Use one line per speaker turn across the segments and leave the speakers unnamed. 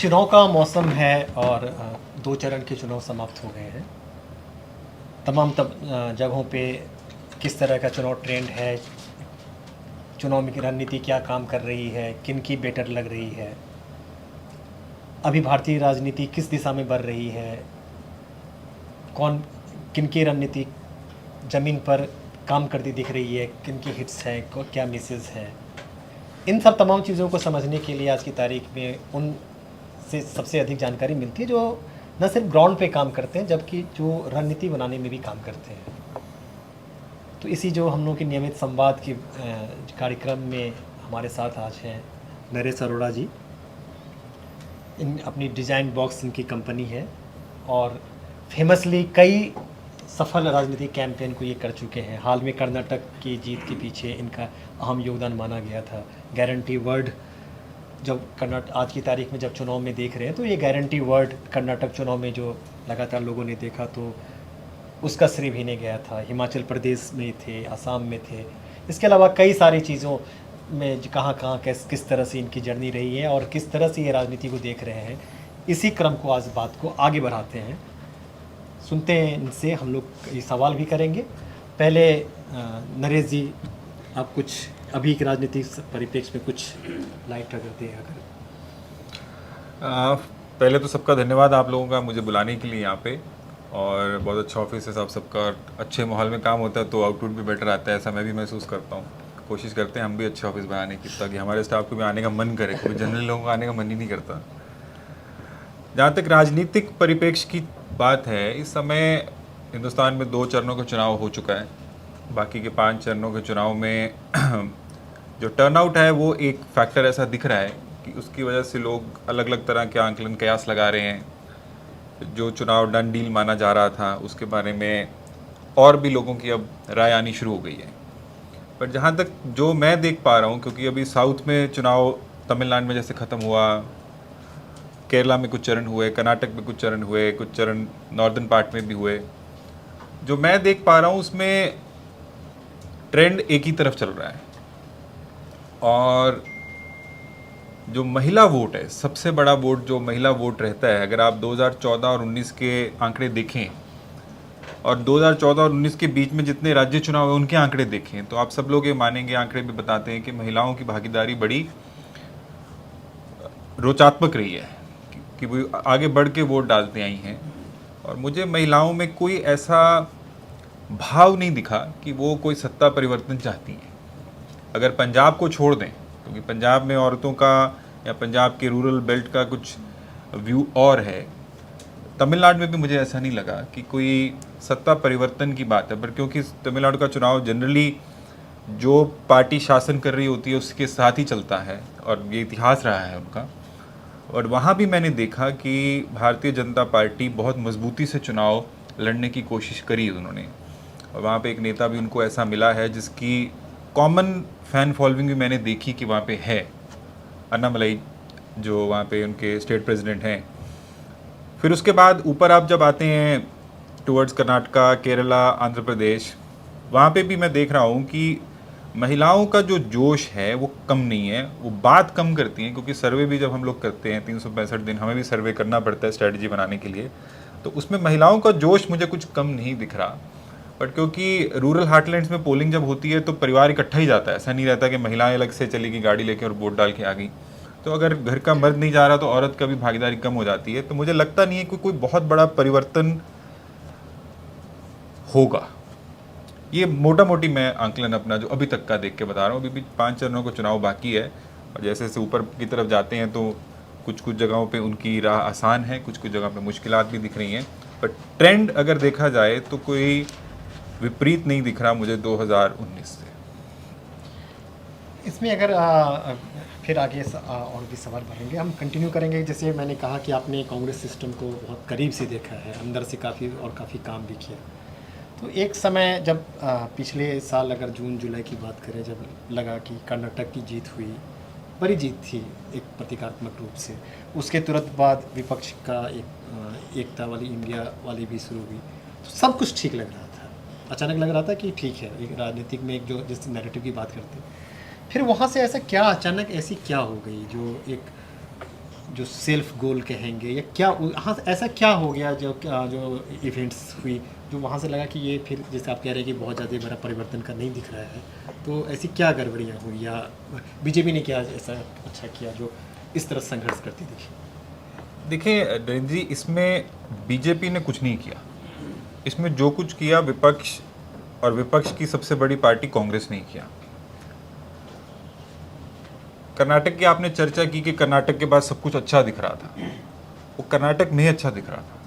चुनाव का मौसम है और दो चरण के चुनाव समाप्त हो गए हैं। तमाम जगहों पे किस तरह का चुनाव ट्रेंड है, चुनाव में की रणनीति क्या काम कर रही है, किन की बेटर लग रही है, अभी भारतीय राजनीति किस दिशा में बढ़ रही है, कौन किन की रणनीति ज़मीन पर काम करती दिख रही है, किन की हिट्स हैं, क्या मिसेज हैं। इन सब तमाम चीज़ों को समझने के लिए आज की तारीख में उन से सबसे अधिक जानकारी मिलती है जो न सिर्फ ग्राउंड पे काम करते हैं जबकि जो रणनीति बनाने में भी काम करते हैं। तो इसी जो हम लोग की नियमित संवाद के कार्यक्रम में हमारे साथ आज हैं नरेश अरोड़ा जी। इन अपनी डिज़ाइन बॉक्स इनकी कंपनी है और फेमसली कई सफल राजनीतिक कैंपेन को ये कर चुके हैं। हाल में कर्नाटक की जीत के पीछे इनका अहम योगदान माना गया था। गारंटी वर्ड जब कर्नाटक आज की तारीख में जब चुनाव में देख रहे हैं तो ये गारंटी वर्ड कर्नाटक चुनाव में जो लगातार लोगों ने देखा तो उसका श्रेय भी नहीं गया था। हिमाचल प्रदेश में थे, असम में थे, इसके अलावा कई सारी चीज़ों में कहाँ कहाँ किस तरह से इनकी जर्नी रही है और किस तरह से ये राजनीति को देख रहे हैं। इसी क्रम को आज बात को आगे बढ़ाते हैं, सुनते हैं इनसे। हम लोग ये सवाल भी करेंगे। पहले नरेश जी, आप कुछ अभी के राजनीतिक परिप्रेक्ष्य में कुछ लाइट रखते हैं अगर।
पहले तो सबका धन्यवाद आप लोगों का मुझे बुलाने के लिए यहाँ पे, और बहुत अच्छा ऑफिस है, सबका अच्छे माहौल में काम होता है तो आउटपुट भी बेटर आता है, ऐसा मैं भी महसूस करता हूँ। कोशिश करते हैं हम भी अच्छे ऑफिस बनाने की ताकि हमारे स्टाफ को भी आने का मन करे, क्योंकि जनरल लोगों का आने का मन ही नहीं करता। जहाँ तक राजनीतिक परिप्रेक्ष्य की बात है, इस समय हिंदुस्तान में 2 चरणों का चुनाव हो चुका है। बाकी के 5 चरणों के चुनाव में जो टर्नआउट है वो एक फैक्टर ऐसा दिख रहा है कि उसकी वजह से लोग अलग अलग तरह के आंकलन कयास लगा रहे हैं। जो चुनाव डन डील माना जा रहा था उसके बारे में और भी लोगों की अब राय आनी शुरू हो गई है। पर जहाँ तक जो मैं देख पा रहा हूँ, क्योंकि अभी साउथ में चुनाव तमिलनाडु में जैसे ख़त्म हुआ, केरला में कुछ चरण हुए, कर्नाटक में कुछ चरण हुए, कुछ चरण नॉर्दर्न पार्ट में भी हुए, जो मैं देख पा रहा हूँ उसमें ट्रेंड एक ही तरफ चल रहा है। और जो महिला वोट है, सबसे बड़ा वोट जो महिला वोट रहता है, अगर आप 2014 और 19 के आंकड़े देखें और 2014 और 19 के बीच में जितने राज्य चुनाव है उनके आंकड़े देखें तो आप सब लोग ये मानेंगे, आंकड़े भी बताते हैं कि महिलाओं की भागीदारी बड़ी रोचात्मक रही है कि वो आगे बढ़ के वोट डालते आई हैं। और मुझे महिलाओं में कोई ऐसा भाव नहीं दिखा कि वो कोई सत्ता परिवर्तन चाहती हैं। अगर पंजाब को छोड़ दें, क्योंकि पंजाब में औरतों का या पंजाब के रूरल बेल्ट का कुछ व्यू और है, तमिलनाडु में भी मुझे ऐसा नहीं लगा कि कोई सत्ता परिवर्तन की बात है। पर क्योंकि तमिलनाडु का चुनाव जनरली जो पार्टी शासन कर रही होती है उसके साथ ही चलता है और ये इतिहास रहा है उनका। और वहाँ भी मैंने देखा कि भारतीय जनता पार्टी बहुत मजबूती से चुनाव लड़ने की कोशिश करी उन्होंने, और वहाँ पे एक नेता भी उनको ऐसा मिला है जिसकी कॉमन फैन फॉलोइंग भी मैंने देखी कि वहाँ पे है। अन्नामलाई जो वहाँ पे उनके स्टेट प्रेसिडेंट हैं। फिर उसके बाद ऊपर आप जब आते हैं टुवर्ड्स कर्नाटका, केरला, आंध्र प्रदेश, वहाँ पे भी मैं देख रहा हूँ कि महिलाओं का जो जोश है वो कम नहीं है, वो बात कम करती हैं। क्योंकि सर्वे भी जब हम लोग करते हैं 365 दिन हमें भी सर्वे करना पड़ता है स्ट्रेटजी बनाने के लिए, तो उसमें महिलाओं का जोश मुझे कुछ कम नहीं दिख रहा। बट क्योंकि रूरल हार्टलैंड्स में पोलिंग जब होती है तो परिवार इकट्ठा ही जाता है, ऐसा नहीं रहता कि महिलाएं अलग से चली गई गाड़ी लेके और वोट डाल के आ गई। तो अगर घर का मर्द नहीं जा रहा तो औरत का भी भागीदारी कम हो जाती है। तो मुझे लगता नहीं है कि कोई बहुत बड़ा परिवर्तन होगा। ये मोटा मोटी मैं आंकलन अपना जो अभी तक का देख के बता रहा हूँ। अभी भी 5 चरणों का चुनाव बाकी है और जैसे जैसे ऊपर की तरफ जाते हैं तो कुछ कुछ जगहों पे उनकी राह आसान है, कुछ कुछ जगह पे मुश्किलात भी दिख रही हैं। बट ट्रेंड अगर देखा जाए तो कोई विपरीत नहीं दिख रहा मुझे 2019 से।
इसमें अगर फिर आगे और भी सवाल भरेंगे, हम कंटिन्यू करेंगे। जैसे मैंने कहा कि आपने कांग्रेस सिस्टम को बहुत करीब से देखा है, अंदर से काफ़ी काम भी किया। तो एक समय जब पिछले साल अगर जून जुलाई की बात करें, जब लगा कि कर्नाटक की जीत हुई, बड़ी जीत थी एक प्रतीकात्मक रूप से, उसके तुरंत बाद विपक्ष का एकता वाली इंडिया वाली भी शुरू हुई, तो सब कुछ ठीक लग रहा था। अचानक लग रहा था कि ठीक है, एक राजनीतिक में एक जो जिस नैरेटिव की बात करते हैं, फिर वहाँ से ऐसा क्या अचानक ऐसी क्या हो गई जो एक जो सेल्फ गोल कहेंगे, या क्या हाँ ऐसा क्या हो गया जो इवेंट्स हुई जो वहाँ से लगा कि ये फिर जैसे आप कह रहे हैं कि बहुत ज़्यादा बड़ा परिवर्तन का नहीं दिख रहा है, तो ऐसी क्या गड़बड़ियाँ हुई या बीजेपी ने क्या ऐसा अच्छा किया जो इस तरह संघर्ष करती दिखी?
देखिए नरेंद्र जी, इसमें बीजेपी ने कुछ नहीं किया। इसमें जो कुछ किया विपक्ष और विपक्ष की सबसे बड़ी पार्टी कांग्रेस ने किया। कर्नाटक की आपने चर्चा की कि कर्नाटक के बाद सब कुछ अच्छा दिख रहा था, वो कर्नाटक में ही अच्छा दिख रहा था।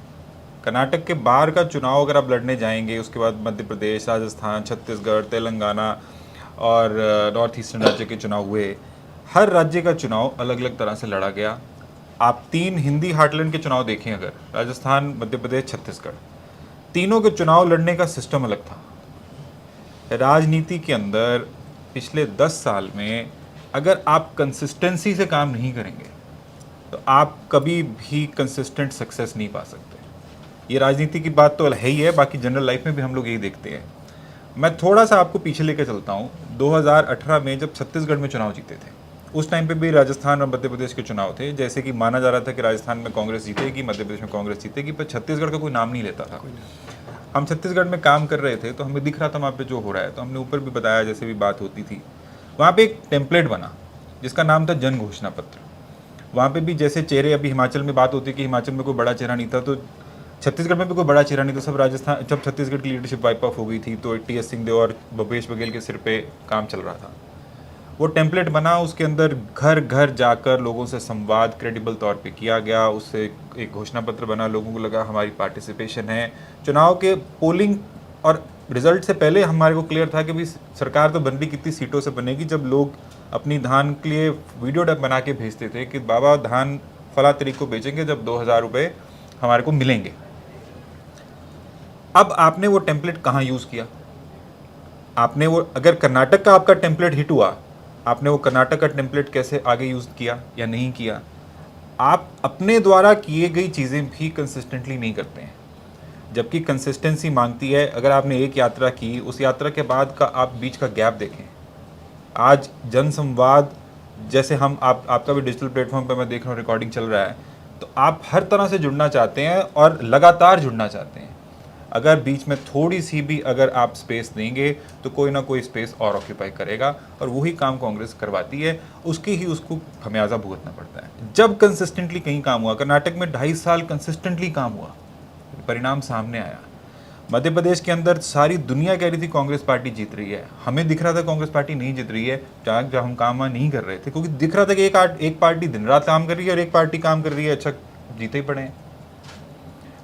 कर्नाटक के बाहर का चुनाव अगर आप लड़ने जाएंगे, उसके बाद मध्य प्रदेश, राजस्थान, छत्तीसगढ़, तेलंगाना और नॉर्थ ईस्टर्न राज्य के चुनाव हुए। हर राज्य का चुनाव अलग अलग तरह से लड़ा गया। आप 3 हिंदी हार्टलैंड के चुनाव देखें, अगर राजस्थान, मध्य प्रदेश, छत्तीसगढ़, तीनों के चुनाव लड़ने का सिस्टम अलग था। राजनीति के अंदर पिछले 10 साल में अगर आप कंसिस्टेंसी से काम नहीं करेंगे तो आप कभी भी कंसिस्टेंट सक्सेस नहीं पा सकते। ये राजनीति की बात तो है ही है, बाकी जनरल लाइफ में भी हम लोग यही देखते हैं। मैं थोड़ा सा आपको पीछे लेकर चलता हूँ। 2018 में जब छत्तीसगढ़ में चुनाव जीते थे, उस टाइम पे भी राजस्थान और मध्य प्रदेश के चुनाव थे। जैसे कि माना जा रहा था कि राजस्थान में कांग्रेस जीतेगी, मध्य प्रदेश में कांग्रेस जीतेगी, पर छत्तीसगढ़ का कोई नाम नहीं लेता था। हम छत्तीसगढ़ में काम कर रहे थे तो हमें दिख रहा था वहाँ पे जो हो रहा है, तो हमने ऊपर भी बताया, जैसे भी बात होती थी, वहाँ पे एक टेम्पलेट बना जिसका नाम था जन घोषणा पत्र। वहाँ पे भी जैसे चेहरे, अभी हिमाचल में बात होती है कि हिमाचल में कोई बड़ा चेहरा नहीं था, तो छत्तीसगढ़ में भी कोई बड़ा चेहरा नहीं था। सब राजस्थान, जब छत्तीसगढ़ की लीडरशिप वाइप ऑफ हो गई थी तो टी एस सिंहदेव और भूपेश बघेल के सिर पे काम चल रहा था। वो टेम्पलेट बना, उसके अंदर घर घर जाकर लोगों से संवाद क्रेडिबल तौर पे किया गया। उससे एक घोषणा पत्र बना, लोगों को लगा हमारी पार्टिसिपेशन है। चुनाव के पोलिंग और रिजल्ट से पहले हमारे को क्लियर था कि भाई सरकार तो बन रही, कितनी सीटों से बनेगी, जब लोग अपनी धान के लिए वीडियो डब बना के भेजते थे कि बाबा धान फला तरीक को बेचेंगे जब 2000 रुपये हमारे को मिलेंगे। अब आपने वो टेम्पलेट कहाँ यूज़ किया? आपने वो, अगर कर्नाटक का आपका टेम्पलेट हिट हुआ, आपने वो कर्नाटक का टेम्पलेट कैसे आगे यूज़ किया या नहीं किया? आप अपने द्वारा किए गई चीज़ें भी कंसिस्टेंटली नहीं करते हैं, जबकि कंसिस्टेंसी मांगती है। अगर आपने एक यात्रा की, उस यात्रा के बाद का आप बीच का गैप देखें। आज जनसंवाद जैसे हम आपका भी डिजिटल प्लेटफॉर्म पर मैं देख रहा हूँ रिकॉर्डिंग चल रहा है, तो आप हर तरह से जुड़ना चाहते हैं और लगातार जुड़ना चाहते हैं। अगर बीच में थोड़ी सी भी अगर आप स्पेस देंगे तो कोई ना कोई स्पेस और ऑक्यूपाई करेगा, और वही काम कांग्रेस करवाती है। उसकी ही उसको खमियाजा भुगतना पड़ता है। जब कंसिस्टेंटली कहीं काम हुआ, कर्नाटक में 2.5 साल कंसिस्टेंटली काम हुआ, परिणाम सामने आया। मध्य प्रदेश के अंदर सारी दुनिया कह रही थी कांग्रेस पार्टी जीत रही है, हमें दिख रहा था कांग्रेस पार्टी नहीं जीत रही है, जब हम काम नहीं कर रहे थे, क्योंकि दिख रहा था कि एक पार्टी दिन रात काम कर रही है और एक पार्टी काम कर रही है, अच्छा जीते ही पड़े हैं।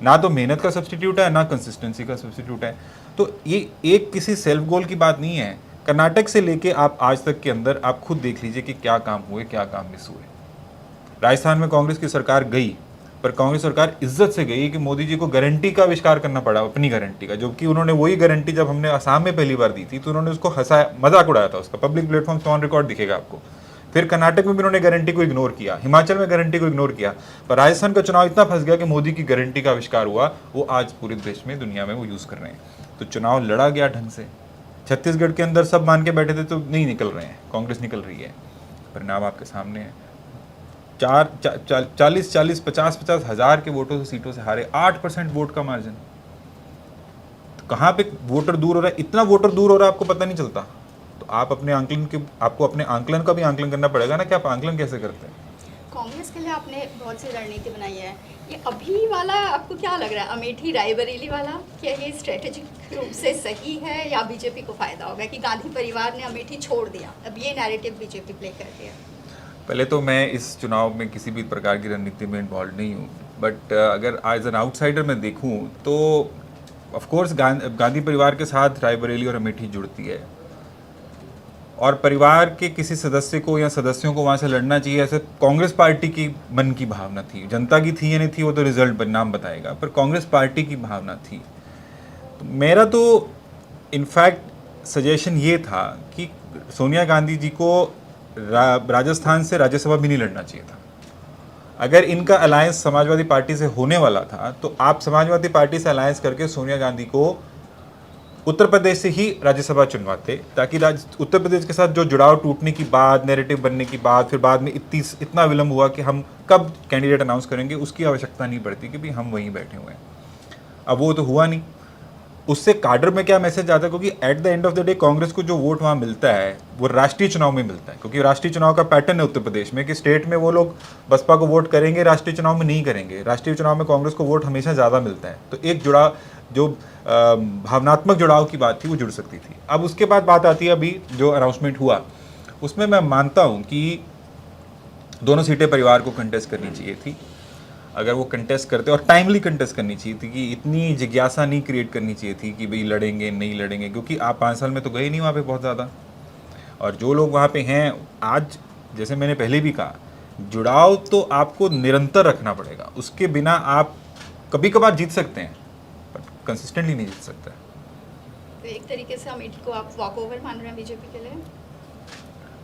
ना तो मेहनत का सब्स्टिट्यूट है, ना कंसिस्टेंसी का सब्स्टिट्यूट है। तो ये एक किसी सेल्फ गोल की बात नहीं है। कर्नाटक से लेके आप आज तक के अंदर आप खुद देख लीजिए कि क्या काम हुए, क्या काम मिस हुए। राजस्थान में कांग्रेस की सरकार गई, पर कांग्रेस सरकार इज्जत से गई कि मोदी जी को गारंटी का आविष्कार करना पड़ा, अपनी गारंटी का, जबकि उन्होंने वही गारंटी जब हमने असम में पहली बार दी थी तो उन्होंने उसको हंसाया, मजाक उड़ाया था उसका। पब्लिक प्लेटफॉर्म पे ऑन रिकॉर्ड दिखेगा आपको। फिर कर्नाटक में भी उन्होंने गारंटी को इग्नोर किया, हिमाचल में गारंटी को इग्नोर किया, पर राजस्थान का चुनाव इतना फंस गया कि मोदी की गारंटी का आविष्कार हुआ, वो आज पूरे देश में, दुनिया में वो यूज़ कर रहे हैं। तो चुनाव लड़ा गया ढंग से। छत्तीसगढ़ के अंदर सब मान के बैठे थे तो नहीं निकल रहे हैं, कांग्रेस निकल रही है। परिणाम आपके सामने है। 40 50 हज़ार के वोटों से, सीटों से हारे, 8% वोट का मार्जिन। तो कहाँ पे वोटर दूर हो रहा है? इतना वोटर दूर हो रहा है आपको पता नहीं चलता। तो आप अपने आंकलन के, आपको अपने आंकलन का भी आंकलन करना पड़ेगा ना कि आप आंकलन कैसे करते हैं।
कांग्रेस के लिए आपने बहुत सी रणनीति बनाई है, ये अभी वाला आपको क्या लग रहा है, अमेठी रायबरेली वाला, क्या ये स्ट्रेटेजिक रूप से सही है या बीजेपी को फायदा होगा कि गांधी परिवार ने अमेठी छोड़ दिया, अब ये नैरेटिव बीजेपी प्ले कर रही है?
पहले तो मैं इस चुनाव में किसी भी प्रकार की रणनीति में इन्वॉल्व नहीं हूँ, बट अगर एज एन आउटसाइडर मैं देखूँ तो ऑफकोर्स गांधी परिवार के साथ रायबरेली और अमेठी जुड़ती है, और परिवार के किसी सदस्य को या सदस्यों को वहाँ से लड़ना चाहिए, ऐसे कांग्रेस पार्टी की मन की भावना थी। जनता की थी या नहीं थी वो तो रिजल्ट परिणाम बताएगा, पर कांग्रेस पार्टी की भावना थी। तो मेरा तो इनफैक्ट सजेशन ये था कि सोनिया गांधी जी को राजस्थान से राज्यसभा भी नहीं लड़ना चाहिए था। अगर इनका अलायंस समाजवादी पार्टी से होने वाला था तो आप समाजवादी पार्टी से अलायंस करके सोनिया गांधी को उत्तर प्रदेश से ही राज्यसभा चुनवाते, ताकि उत्तर प्रदेश के साथ जो जुड़ाव टूटने की बात, नैरेटिव बनने की बात, फिर बाद में इतना विलंब हुआ कि हम कब कैंडिडेट अनाउंस करेंगे उसकी आवश्यकता नहीं पड़ती कि भाई हम वहीं बैठे हुए हैं। अब वो तो हुआ नहीं। उससे काडर में क्या मैसेज आता है, क्योंकि at the end of the day Congress को जो वोट वहाँ मिलता है वो राष्ट्रीय चुनाव में मिलता है, क्योंकि राष्ट्रीय चुनाव का पैटर्न है उत्तर प्रदेश में कि स्टेट में वो लोग बसपा को वोट करेंगे, राष्ट्रीय चुनाव में नहीं करेंगे। राष्ट्रीय चुनाव में कांग्रेस को वोट हमेशा ज़्यादा मिलता है, तो एक जुड़ाव, जो भावनात्मक जुड़ाव की बात थी वो जुड़ सकती थी। अब उसके बाद बात आती है अभी जो अनाउंसमेंट हुआ, उसमें मैं मानता हूँ कि दोनों सीटें परिवार को कंटेस्ट करनी चाहिए थी। अगर वो कंटेस्ट करते, और टाइमली कंटेस्ट करनी चाहिए थी, कि इतनी जिज्ञासा नहीं क्रिएट करनी चाहिए थी कि भाई लड़ेंगे नहीं लड़ेंगे, क्योंकि आप 5 साल में तो गए नहीं वहाँ पे बहुत ज़्यादा। और जो लोग वहाँ पे हैं आज, जैसे मैंने पहले भी कहा, जुड़ाव तो आपको निरंतर रखना पड़ेगा, उसके बिना आप कभी कभार जीत सकते हैं बट कंसिस्टेंटली नहीं जीत सकते।
तो एक तरीके से अमेठी को आप वॉक ओवर मान रहे हैं बीजेपी के लिए?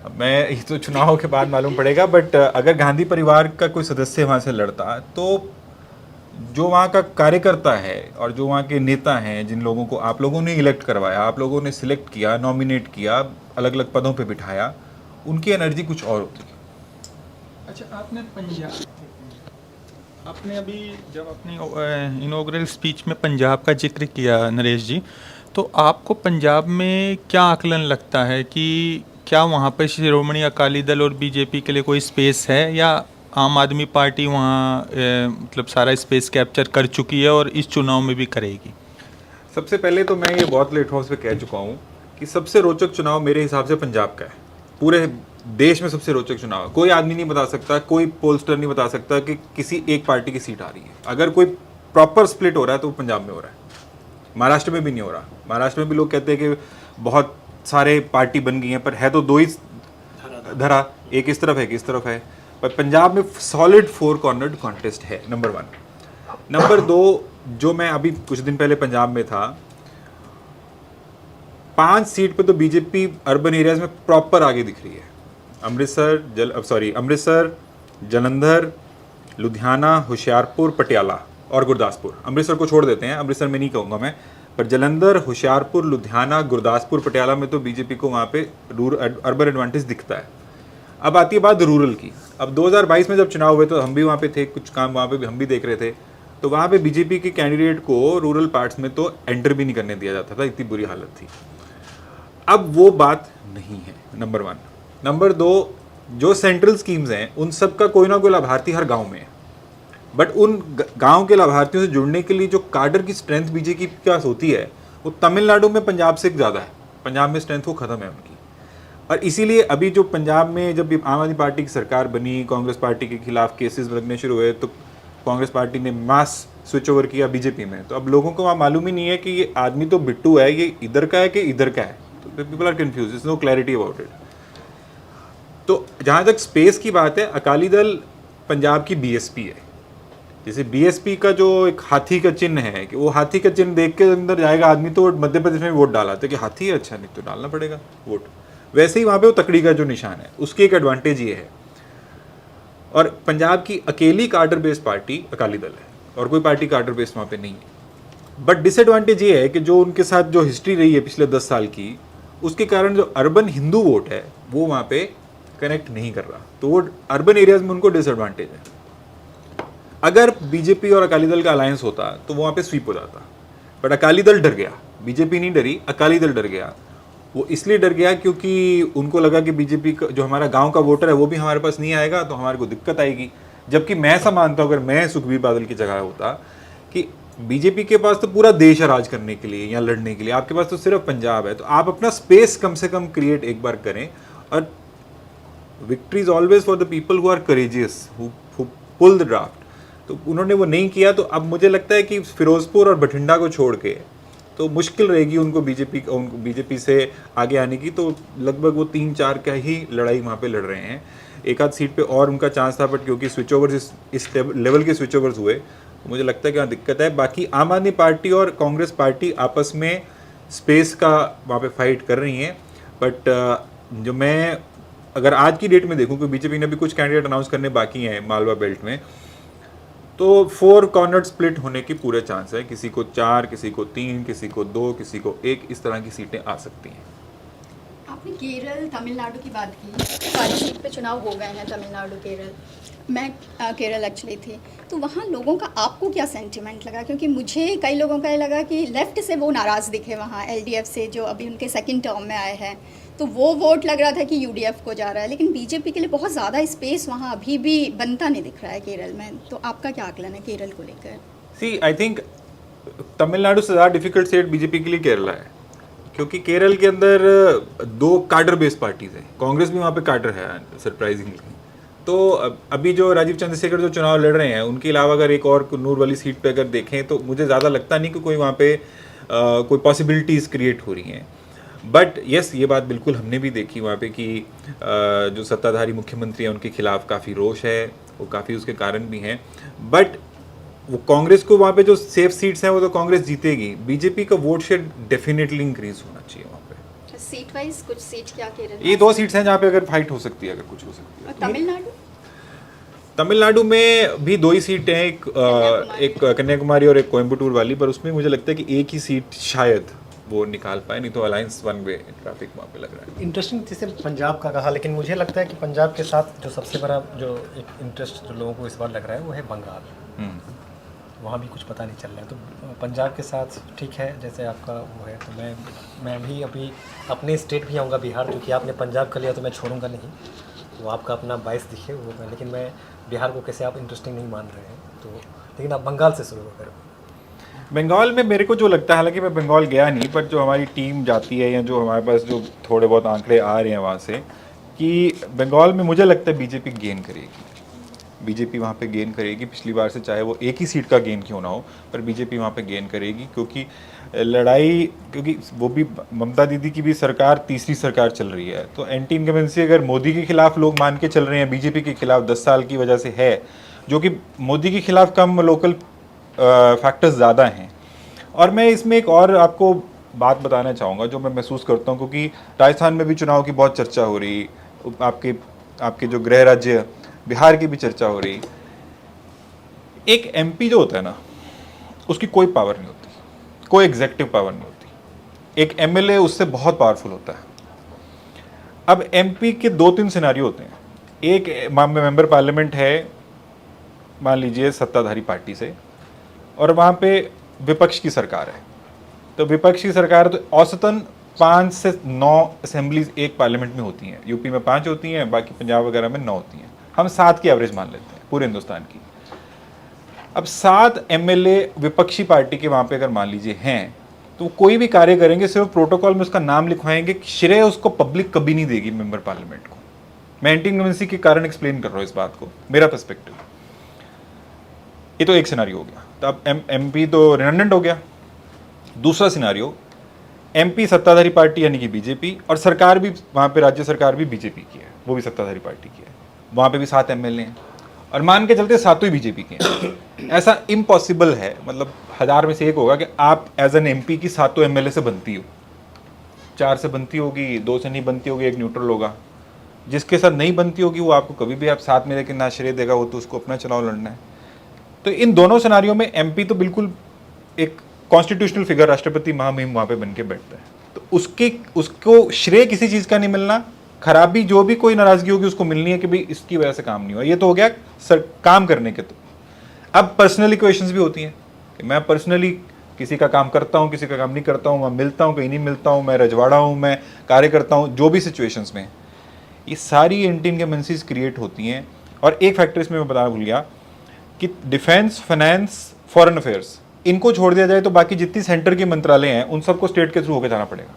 अब मैं, ये तो चुनाव के बाद मालूम पड़ेगा, बट अगर गांधी परिवार का कोई सदस्य वहाँ से लड़ता, तो जो वहाँ का कार्यकर्ता है और जो वहाँ के नेता हैं, जिन लोगों को आप लोगों ने इलेक्ट करवाया, आप लोगों ने सिलेक्ट किया, नॉमिनेट किया, अलग अलग पदों पे बिठाया, उनकी एनर्जी कुछ और होती है।
अच्छा, आपने अभी जब अपनी इनॉग्रल स्पीच में पंजाब का जिक्र किया नरेश जी, तो आपको पंजाब में क्या आकलन लगता है कि क्या वहाँ पर शिरोमणि अकाली दल और बीजेपी के लिए कोई स्पेस है, या आम आदमी पार्टी वहाँ मतलब सारा स्पेस कैप्चर कर चुकी है और इस चुनाव में भी करेगी?
सबसे पहले तो मैं ये बहुत प्लेटफॉर्म्स पे कह चुका हूँ कि सबसे रोचक चुनाव मेरे हिसाब से पंजाब का है। पूरे देश में सबसे रोचक चुनाव है। कोई आदमी नहीं बता सकता, कोई पोलस्टर नहीं बता सकता कि किसी एक पार्टी की सीट आ रही है। अगर कोई प्रॉपर स्प्लिट हो रहा है तो वो पंजाब में हो रहा है, महाराष्ट्र में भी नहीं हो रहा। महाराष्ट्र में भी लोग कहते हैं कि बहुत सारे पार्टी बन गई हैं, पर है तो दो ही धरा, एक इस तरफ है, एक इस तरफ है। पर पंजाब में सॉलिड 4 कॉर्नर्ड कॉन्टेस्ट है, नंबर 1। नंबर 2, जो मैं अभी कुछ दिन पहले पंजाब में था, 5 सीट पे तो बीजेपी अर्बन एरियाज में प्रॉपर आगे दिख रही है। अमृतसर, जलंधर, लुधियाना, होशियारपुर, पटियाला और गुरदासपुर। अमृतसर को छोड़ देते हैं, अमृतसर में नहीं कहूँगा मैं, पर जलंधर, होशियारपुर, लुधियाना, गुरदासपुर, पटियाला में तो बीजेपी को वहाँ पे अर्बन एडवांटेज दिखता है। अब आती है बात रूरल की। अब 2022 में जब चुनाव हुए तो हम भी वहाँ पे थे, कुछ काम वहाँ पे हम भी देख रहे थे, तो वहाँ पे बीजेपी के कैंडिडेट को रूरल पार्ट्स में तो एंटर भी नहीं करने दिया जाता था, इतनी बुरी हालत थी। अब वो बात नहीं है, नंबर 1। नंबर 2, जो सेंट्रल स्कीम्स हैं उन सब का कोई ना कोई लाभार्थी हर गांव में है, बट उन गांव के लाभार्थियों से जुड़ने के लिए जो काडर की स्ट्रेंथ बीजेपी के पास होती है वो तमिलनाडु में पंजाब से ज़्यादा है। पंजाब में स्ट्रेंथ वो ख़त्म है उनकी। और इसीलिए अभी जो पंजाब में जब आम आदमी पार्टी की सरकार बनी, कांग्रेस पार्टी के खिलाफ केसेस लगने शुरू हुए, तो कांग्रेस पार्टी ने मास स्विच ओवर किया बीजेपी में। तो अब लोगों को वहाँ मालूम ही नहीं है कि ये आदमी तो बिट्टू है, ये इधर का है कि इधर का है। तो people are confuse, is no clarity about it. तो जहाँ तक स्पेस की बात है, अकाली दल पंजाब की बीएसपी है। जैसे बीएसपी का जो एक हाथी का चिन्ह है, कि वो हाथी का चिन्ह देख के अंदर जाएगा आदमी तो मध्य प्रदेश में वोट डाला था कि हाथी है, अच्छा नहीं तो डालना पड़ेगा वोट। वैसे ही वहाँ पे वो तकड़ी का जो निशान है, उसकी एक एडवांटेज ये है। और पंजाब की अकेली कार्डर बेस्ड पार्टी अकाली दल है, और कोई पार्टी कार्डर बेस्ड वहाँ पे नहीं है। बट डिसएडवांटेज ये है कि जो उनके साथ जो हिस्ट्री रही है पिछले 10 साल की, उसके कारण जो अर्बन हिंदू वोट है वो वहाँ पे कनेक्ट नहीं कर रहा, तो वो अर्बन एरियाज में उनको डिसएडवांटेज है। अगर बीजेपी और अकाली दल का अलायंस होता तो वहाँ पे स्वीप हो जाता, बट अकाली दल डर गया। बीजेपी नहीं डरी, अकाली दल डर गया। वो इसलिए डर गया क्योंकि उनको लगा कि बीजेपी का जो हमारा गांव का वोटर है वो भी हमारे पास नहीं आएगा तो हमारे को दिक्कत आएगी। जबकि मैं ऐसा मानता हूँ, अगर मैं सुखबीर बादल की जगह होता, कि बीजेपी के पास तो पूरा देश है राज करने के लिए या लड़ने के लिए, आपके पास तो सिर्फ पंजाब है, तो आप अपना स्पेस कम से कम क्रिएट एक बार करें। और victory is always for the people who are courageous, who pull the draft. तो उन्होंने वो नहीं किया। तो अब मुझे लगता है कि फिरोजपुर और बठिंडा को छोड़ के तो मुश्किल रहेगी उनको बीजेपी से आगे आने की। तो लगभग वो 3-4 का ही लड़ाई वहाँ पे लड़ रहे हैं। एक आध सीट पे और उनका चांस था, बट क्योंकि स्विच ओवर्स इस लेवल के स्विच ओवर्स हुए, तो मुझे लगता है कि वहाँ दिक्कत है। बाकी आम आदमी पार्टी और कांग्रेस पार्टी आपस में स्पेस का वहाँ पे फाइट कर रही हैं। बट जो मैं अगर आज की डेट में देखूँ कि बीजेपी ने भी कुछ कैंडिडेट अनाउंस करने बाकी हैं मालवा बेल्ट में, तो 4 कॉर्नर स्प्लिट होने की पूरे चांस है, किसी को 4, किसी को 3, किसी को 2, किसी को 1, इस तरह की सीटें आ सकती हैं।
आपने केरल तमिलनाडु की बात की, सारी सीट पे चुनाव हो गए हैं तमिलनाडु केरल। मैं केरल एक्चुअली थी, तो वहाँ लोगों का आपको क्या सेंटिमेंट लगा? क्योंकि मुझे कई लोगों का ये लगा कि लेफ़्ट से वो नाराज़ दिखे वहाँ, एलडीएफ से जो अभी उनके सेकंड टर्म में आए हैं, तो वो वोट लग रहा था कि यूडीएफ को जा रहा है, लेकिन बीजेपी के लिए बहुत ज़्यादा स्पेस वहाँ अभी भी बनता नहीं दिख रहा है केरल में। तो आपका क्या आकलन है केरल को लेकर?
सी आई थिंक तमिलनाडु से ज़्यादा डिफिकल्ट स्टेट बीजेपी के लिए केरला है, क्योंकि केरल के अंदर 2 कार्डर बेस्ड पार्टीज हैं, कांग्रेस भी वहाँ पे कार्डर है सरप्राइजिंगली। तो अभी जो राजीव चंद्रशेखर जो चुनाव लड़ रहे हैं, उनके अलावा अगर एक और नूर वाली सीट पे अगर देखें तो मुझे ज़्यादा लगता नहीं कि कोई वहाँ पे कोई पॉसिबिलिटीज़ क्रिएट हो रही हैं। बट यस, ये बात बिल्कुल हमने भी देखी वहाँ पे कि जो सत्ताधारी मुख्यमंत्री हैं उनके खिलाफ काफ़ी रोष है, वो काफ़ी उसके कारण भी हैं। बट वो कांग्रेस को वहाँ पे जो सेफ सीट्स हैं वो तो कांग्रेस जीतेगी, बीजेपी का वोट शेयर डेफिनेटली इंक्रीज होना चाहिए वहाँ पे।
सीट वाइज कुछ सीट क्या केरल?
ये 2 सीट्स हैं जहाँ पे अगर फाइट हो सकती है, अगर कुछ हो सकती है।
और तमिलनाडु?
तमिलनाडु में भी 2 ही सीटें हैं, एक कन्याकुमारी और एक कोयम्बटूर वाली, पर उसमें मुझे लगता है कि एक ही सीट शायद वो निकाल पाए, नहीं तो अलायंस वन वे ट्रैफिक वहाँ पे लग रहा है।
इंटरेस्टिंग जैसे पंजाब का कहा, लेकिन मुझे लगता है कि पंजाब के साथ जो सबसे बड़ा जो एक इंटरेस्ट जो लोगों को इस बार लग रहा है वो है बंगाल। वहाँ भी कुछ पता नहीं चल रहा है, तो पंजाब के साथ ठीक है जैसे आपका वो है। तो मैं भी अभी अपने स्टेट भी आऊँगा बिहार, क्योंकि आपने पंजाब का लिया तो मैं छोड़ूंगा नहीं, वो आपका अपना बाइस दिखे वो मैं, लेकिन मैं बिहार को कैसे आप इंटरेस्टिंग नहीं मान रहे हैं, तो लेकिन आप बंगाल से शुरू करो।
बंगाल में मेरे को जो लगता है, हालांकि मैं बंगाल गया नहीं, पर जो हमारी टीम जाती है या जो हमारे पास जो थोड़े बहुत आंकड़े आ रहे हैं वहाँ से, कि बंगाल में मुझे लगता है बीजेपी गेन करेगी। बीजेपी वहाँ पे गेन करेगी पिछली बार से, चाहे वो एक ही सीट का गेन क्यों ना हो, पर बीजेपी वहाँ पे गेन करेगी, क्योंकि लड़ाई, क्योंकि वो भी ममता दीदी की भी सरकार तीसरी सरकार चल रही है, तो एंटी इनकम्बेंसी अगर मोदी के खिलाफ लोग मान के चल रहे हैं, बीजेपी के खिलाफ 10 साल की वजह से है, जो कि मोदी के खिलाफ कम लोकल फैक्टर्स ज़्यादा हैं। और मैं इसमें एक और आपको बात बताना चाहूँगा जो मैं महसूस करता हूँ, क्योंकि राजस्थान में भी चुनाव की बहुत चर्चा हो रही, आपके जो गृह राज्य बिहार की भी चर्चा हो रही। एक एमपी जो होता है ना, उसकी कोई पावर नहीं होती, कोई एग्जेक्टिव पावर नहीं होती। एक एमएलए उससे बहुत पावरफुल होता है। अब एमपी के 2-3 सिनारियो होते हैं। एक मेंबर पार्लियामेंट है, मान लीजिए सत्ताधारी पार्टी से, और वहाँ पे विपक्ष की सरकार है, तो विपक्ष की सरकार तो औसतन 5 से 9 असेंबलीज एक पार्लियामेंट में होती हैं। यूपी में 5 होती हैं, बाकी पंजाब वगैरह में 9 होती हैं। हम 7 की एवरेज मान लेते हैं पूरे हिंदुस्तान की। अब 7 एमएलए विपक्षी पार्टी के वहाँ पे अगर मान लीजिए हैं, तो कोई भी कार्य करेंगे सिर्फ प्रोटोकॉल में उसका नाम लिखवाएंगे, श्रेय उसको पब्लिक कभी नहीं देगी मेंबर पार्लियामेंट को। मैं एंटी इनकम्बेंसी के कारण एक्सप्लेन कर रहा हूँ इस बात को, मेरा पर्सपेक्टिव। ये तो एक सिनारियो हो गया, तो अब एमपी तो रिडंडेंट हो गया। दूसरा सिनारियो, एमपी सत्ताधारी पार्टी यानी कि बीजेपी, और सरकार भी वहाँ पे राज्य सरकार भी बीजेपी की है, वो भी सत्ताधारी पार्टी की है। वहाँ पे भी 7 एमएलए हैं, और मान के चलते 7 ही बीजेपी के हैं। ऐसा इम्पॉसिबल है, मतलब 1000 में से 1 होगा कि आप एज एन एमपी की 7 एमएलए से बनती हो, 4 से बनती होगी, 2 से नहीं बनती होगी, 1 न्यूट्रल होगा। जिसके साथ नहीं बनती होगी वो आपको कभी भी आप साथ में लेकिन ना श्रेय देगा, वो तो उसको अपना चुनाव लड़ना है। तो इन दोनों सिनारियों में एमपी तो बिल्कुल एक कॉन्स्टिट्यूशनल फिगर, राष्ट्रपति महामहिम वहाँ पे बन के बैठता है, तो उसको श्रेय किसी चीज़ का नहीं मिलना, खराबी जो भी कोई नाराजगी होगी उसको मिलनी है कि भाई इसकी वजह से काम नहीं हुआ। ये तो हो गया काम करने के। तो अब पर्सनल इक्वेशंस भी होती हैं कि मैं पर्सनली किसी का काम करता हूँ, किसी का काम नहीं करता हूँ, मैं मिलता हूँ, कहीं नहीं मिलता हूँ, मैं रजवाड़ा हूँ, मैं कार्य करता हूँ, जो भी सिचुएशंस में, ये सारी एंटी इनकम्बेंसीज क्रिएट होती हैं। और एक फैक्टर इसमें मैं बताना भूल गया कि डिफेंस, फाइनेंस, फॉरेन अफेयर्स, इनको छोड़ दिया जाए तो बाकी जितनी सेंटर के मंत्रालय हैं उन सबको स्टेट के थ्रू होकर जाना पड़ेगा।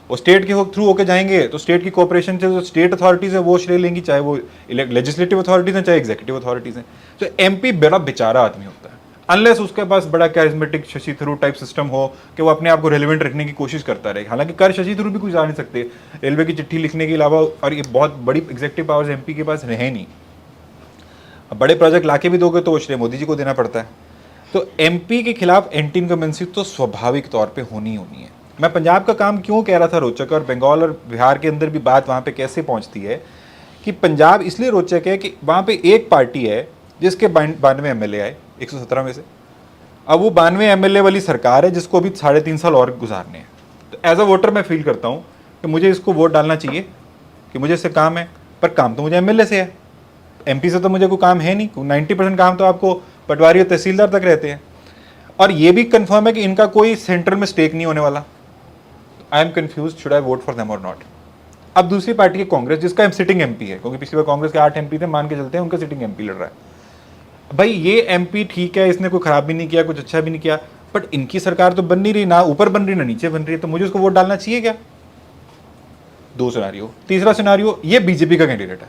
वो स्टेट के थ्रू होकर जाएंगे तो स्टेट की कोऑपरेशन से जो स्टेट अथॉरिटीज़ है वो श्रेय लेंगी, चाहे वो लेजिस्लेटिव अथॉरिटीज़ हैं चाहे एग्जीक्यूटिव अथॉरिटीज़ हैं। तो एमपी बड़ा बेचारा आदमी होता है, अनलेस उसके पास बड़ा charismatic Shashi Tharoor type system हो कि वो अपने आप को रेलिवेंट रखने की कोशिश करता रहे। हालांकि कर शशि थरूर भी कुछ जा नहीं सकते रेलवे की चिट्ठी लिखने के अलावा, और ये बहुत बड़ी एग्जीक्यूटिव पावर्स एमपी के पास रहे नहीं। अब बड़े प्रोजेक्ट लाके भी दोगे तो वो श्रेय मोदी जी को देना पड़ता है। तो एमपी के खिलाफ एंटी इनकम्बेंसी तो स्वाभाविक तौर पे होनी है। मैं पंजाब का काम क्यों कह रहा था रोचक, और बंगाल और बिहार के अंदर भी बात वहाँ पे कैसे पहुँचती है कि पंजाब इसलिए रोचक है कि वहाँ पे एक पार्टी है जिसके 92 एमएलए आए 117 में से। अब वो 92 एमएलए वाली सरकार है जिसको अभी 3.5 साल और गुजारने हैं। तो एज अ वोटर मैं फील करता हूँ कि मुझे इसको वोट डालना चाहिए कि मुझे इससे काम है, पर काम तो मुझे एमएलए से है, एमपी से तो मुझे कोई काम है नहीं। 90% काम तो आपको पटवारी और तहसीलदार तक रहते हैं। और ये भी कंफर्म है कि इनका कोई सेंट्रल में स्टेक नहीं होने वाला। I am confuse, should I vote for them और नॉट। अब दूसरी पार्टी है कांग्रेस, जिसका सिटिंग एमपी है, क्योंकि पिछली बार कांग्रेस के 8 एमपी थे, मान के चलते हैं उनका सिटिंग एमपी लड़ रहा है। भाई ये एमपी ठीक है, इसने कोई खराब भी नहीं किया, कुछ अच्छा भी नहीं किया, बट इनकी सरकार तो बन नहीं रही, ना ऊपर बन रही ना नीचे बन रही है, तो मुझे उसको वोट डालना चाहिए क्या? 2 सिनारियो। तीसरा सिनारियो, ये बीजेपी का कैंडिडेट है,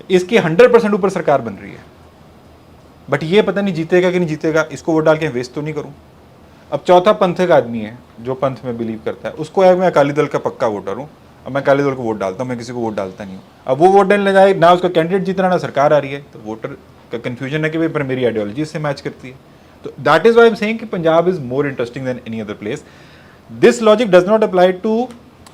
इसकी 100% ऊपर सरकार बन रही है, बट ये पता नहीं जीतेगा कि नहीं जीतेगा, इसको वोट डाल के वेस्ट तो नहीं करूं। अब चौथा पंथक आदमी है जो पंथ में बिलीव करता है, उसको है मैं अकाली दल का पक्का वोटर हूँ, अब मैं अकाली दल को वोट डालता हूँ, मैं किसी को वोट डालता नहीं हूँ। अब वो वोट डालने जाए, ना उसका कैंडिडेट जीत रहा ना सरकार आ रही है, तो वोटर का कन्फ्यूजन है कि भाई पर मेरी आइडियोलॉजी इससे मैच करती है। तो that is why I am saying कि Punjab is more interesting than any other place. This logic does not apply to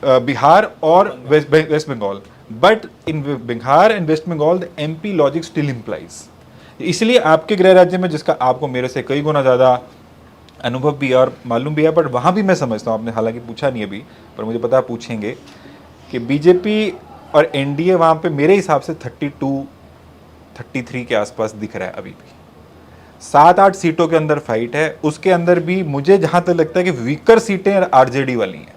Bihar और West Bengal, but in Bihar and West Bengal the MP logic still implies. इसलिए आपके गृह राज्य में, जिसका आपको मेरे से कई गुना ज़्यादा अनुभव भी है और मालूम भी है, बट वहाँ भी मैं समझता हूँ, आपने हालांकि पूछा नहीं अभी, पर मुझे पता है पूछेंगे, कि बीजेपी और एनडीए वहाँ पे मेरे हिसाब से 32-33 के आसपास दिख रहा है अभी भी। 7-8 सीटों के अंदर फाइट है, उसके अंदर भी मुझे जहाँ तक लगता है कि वीकर सीटें आरजेडी वाली हैं,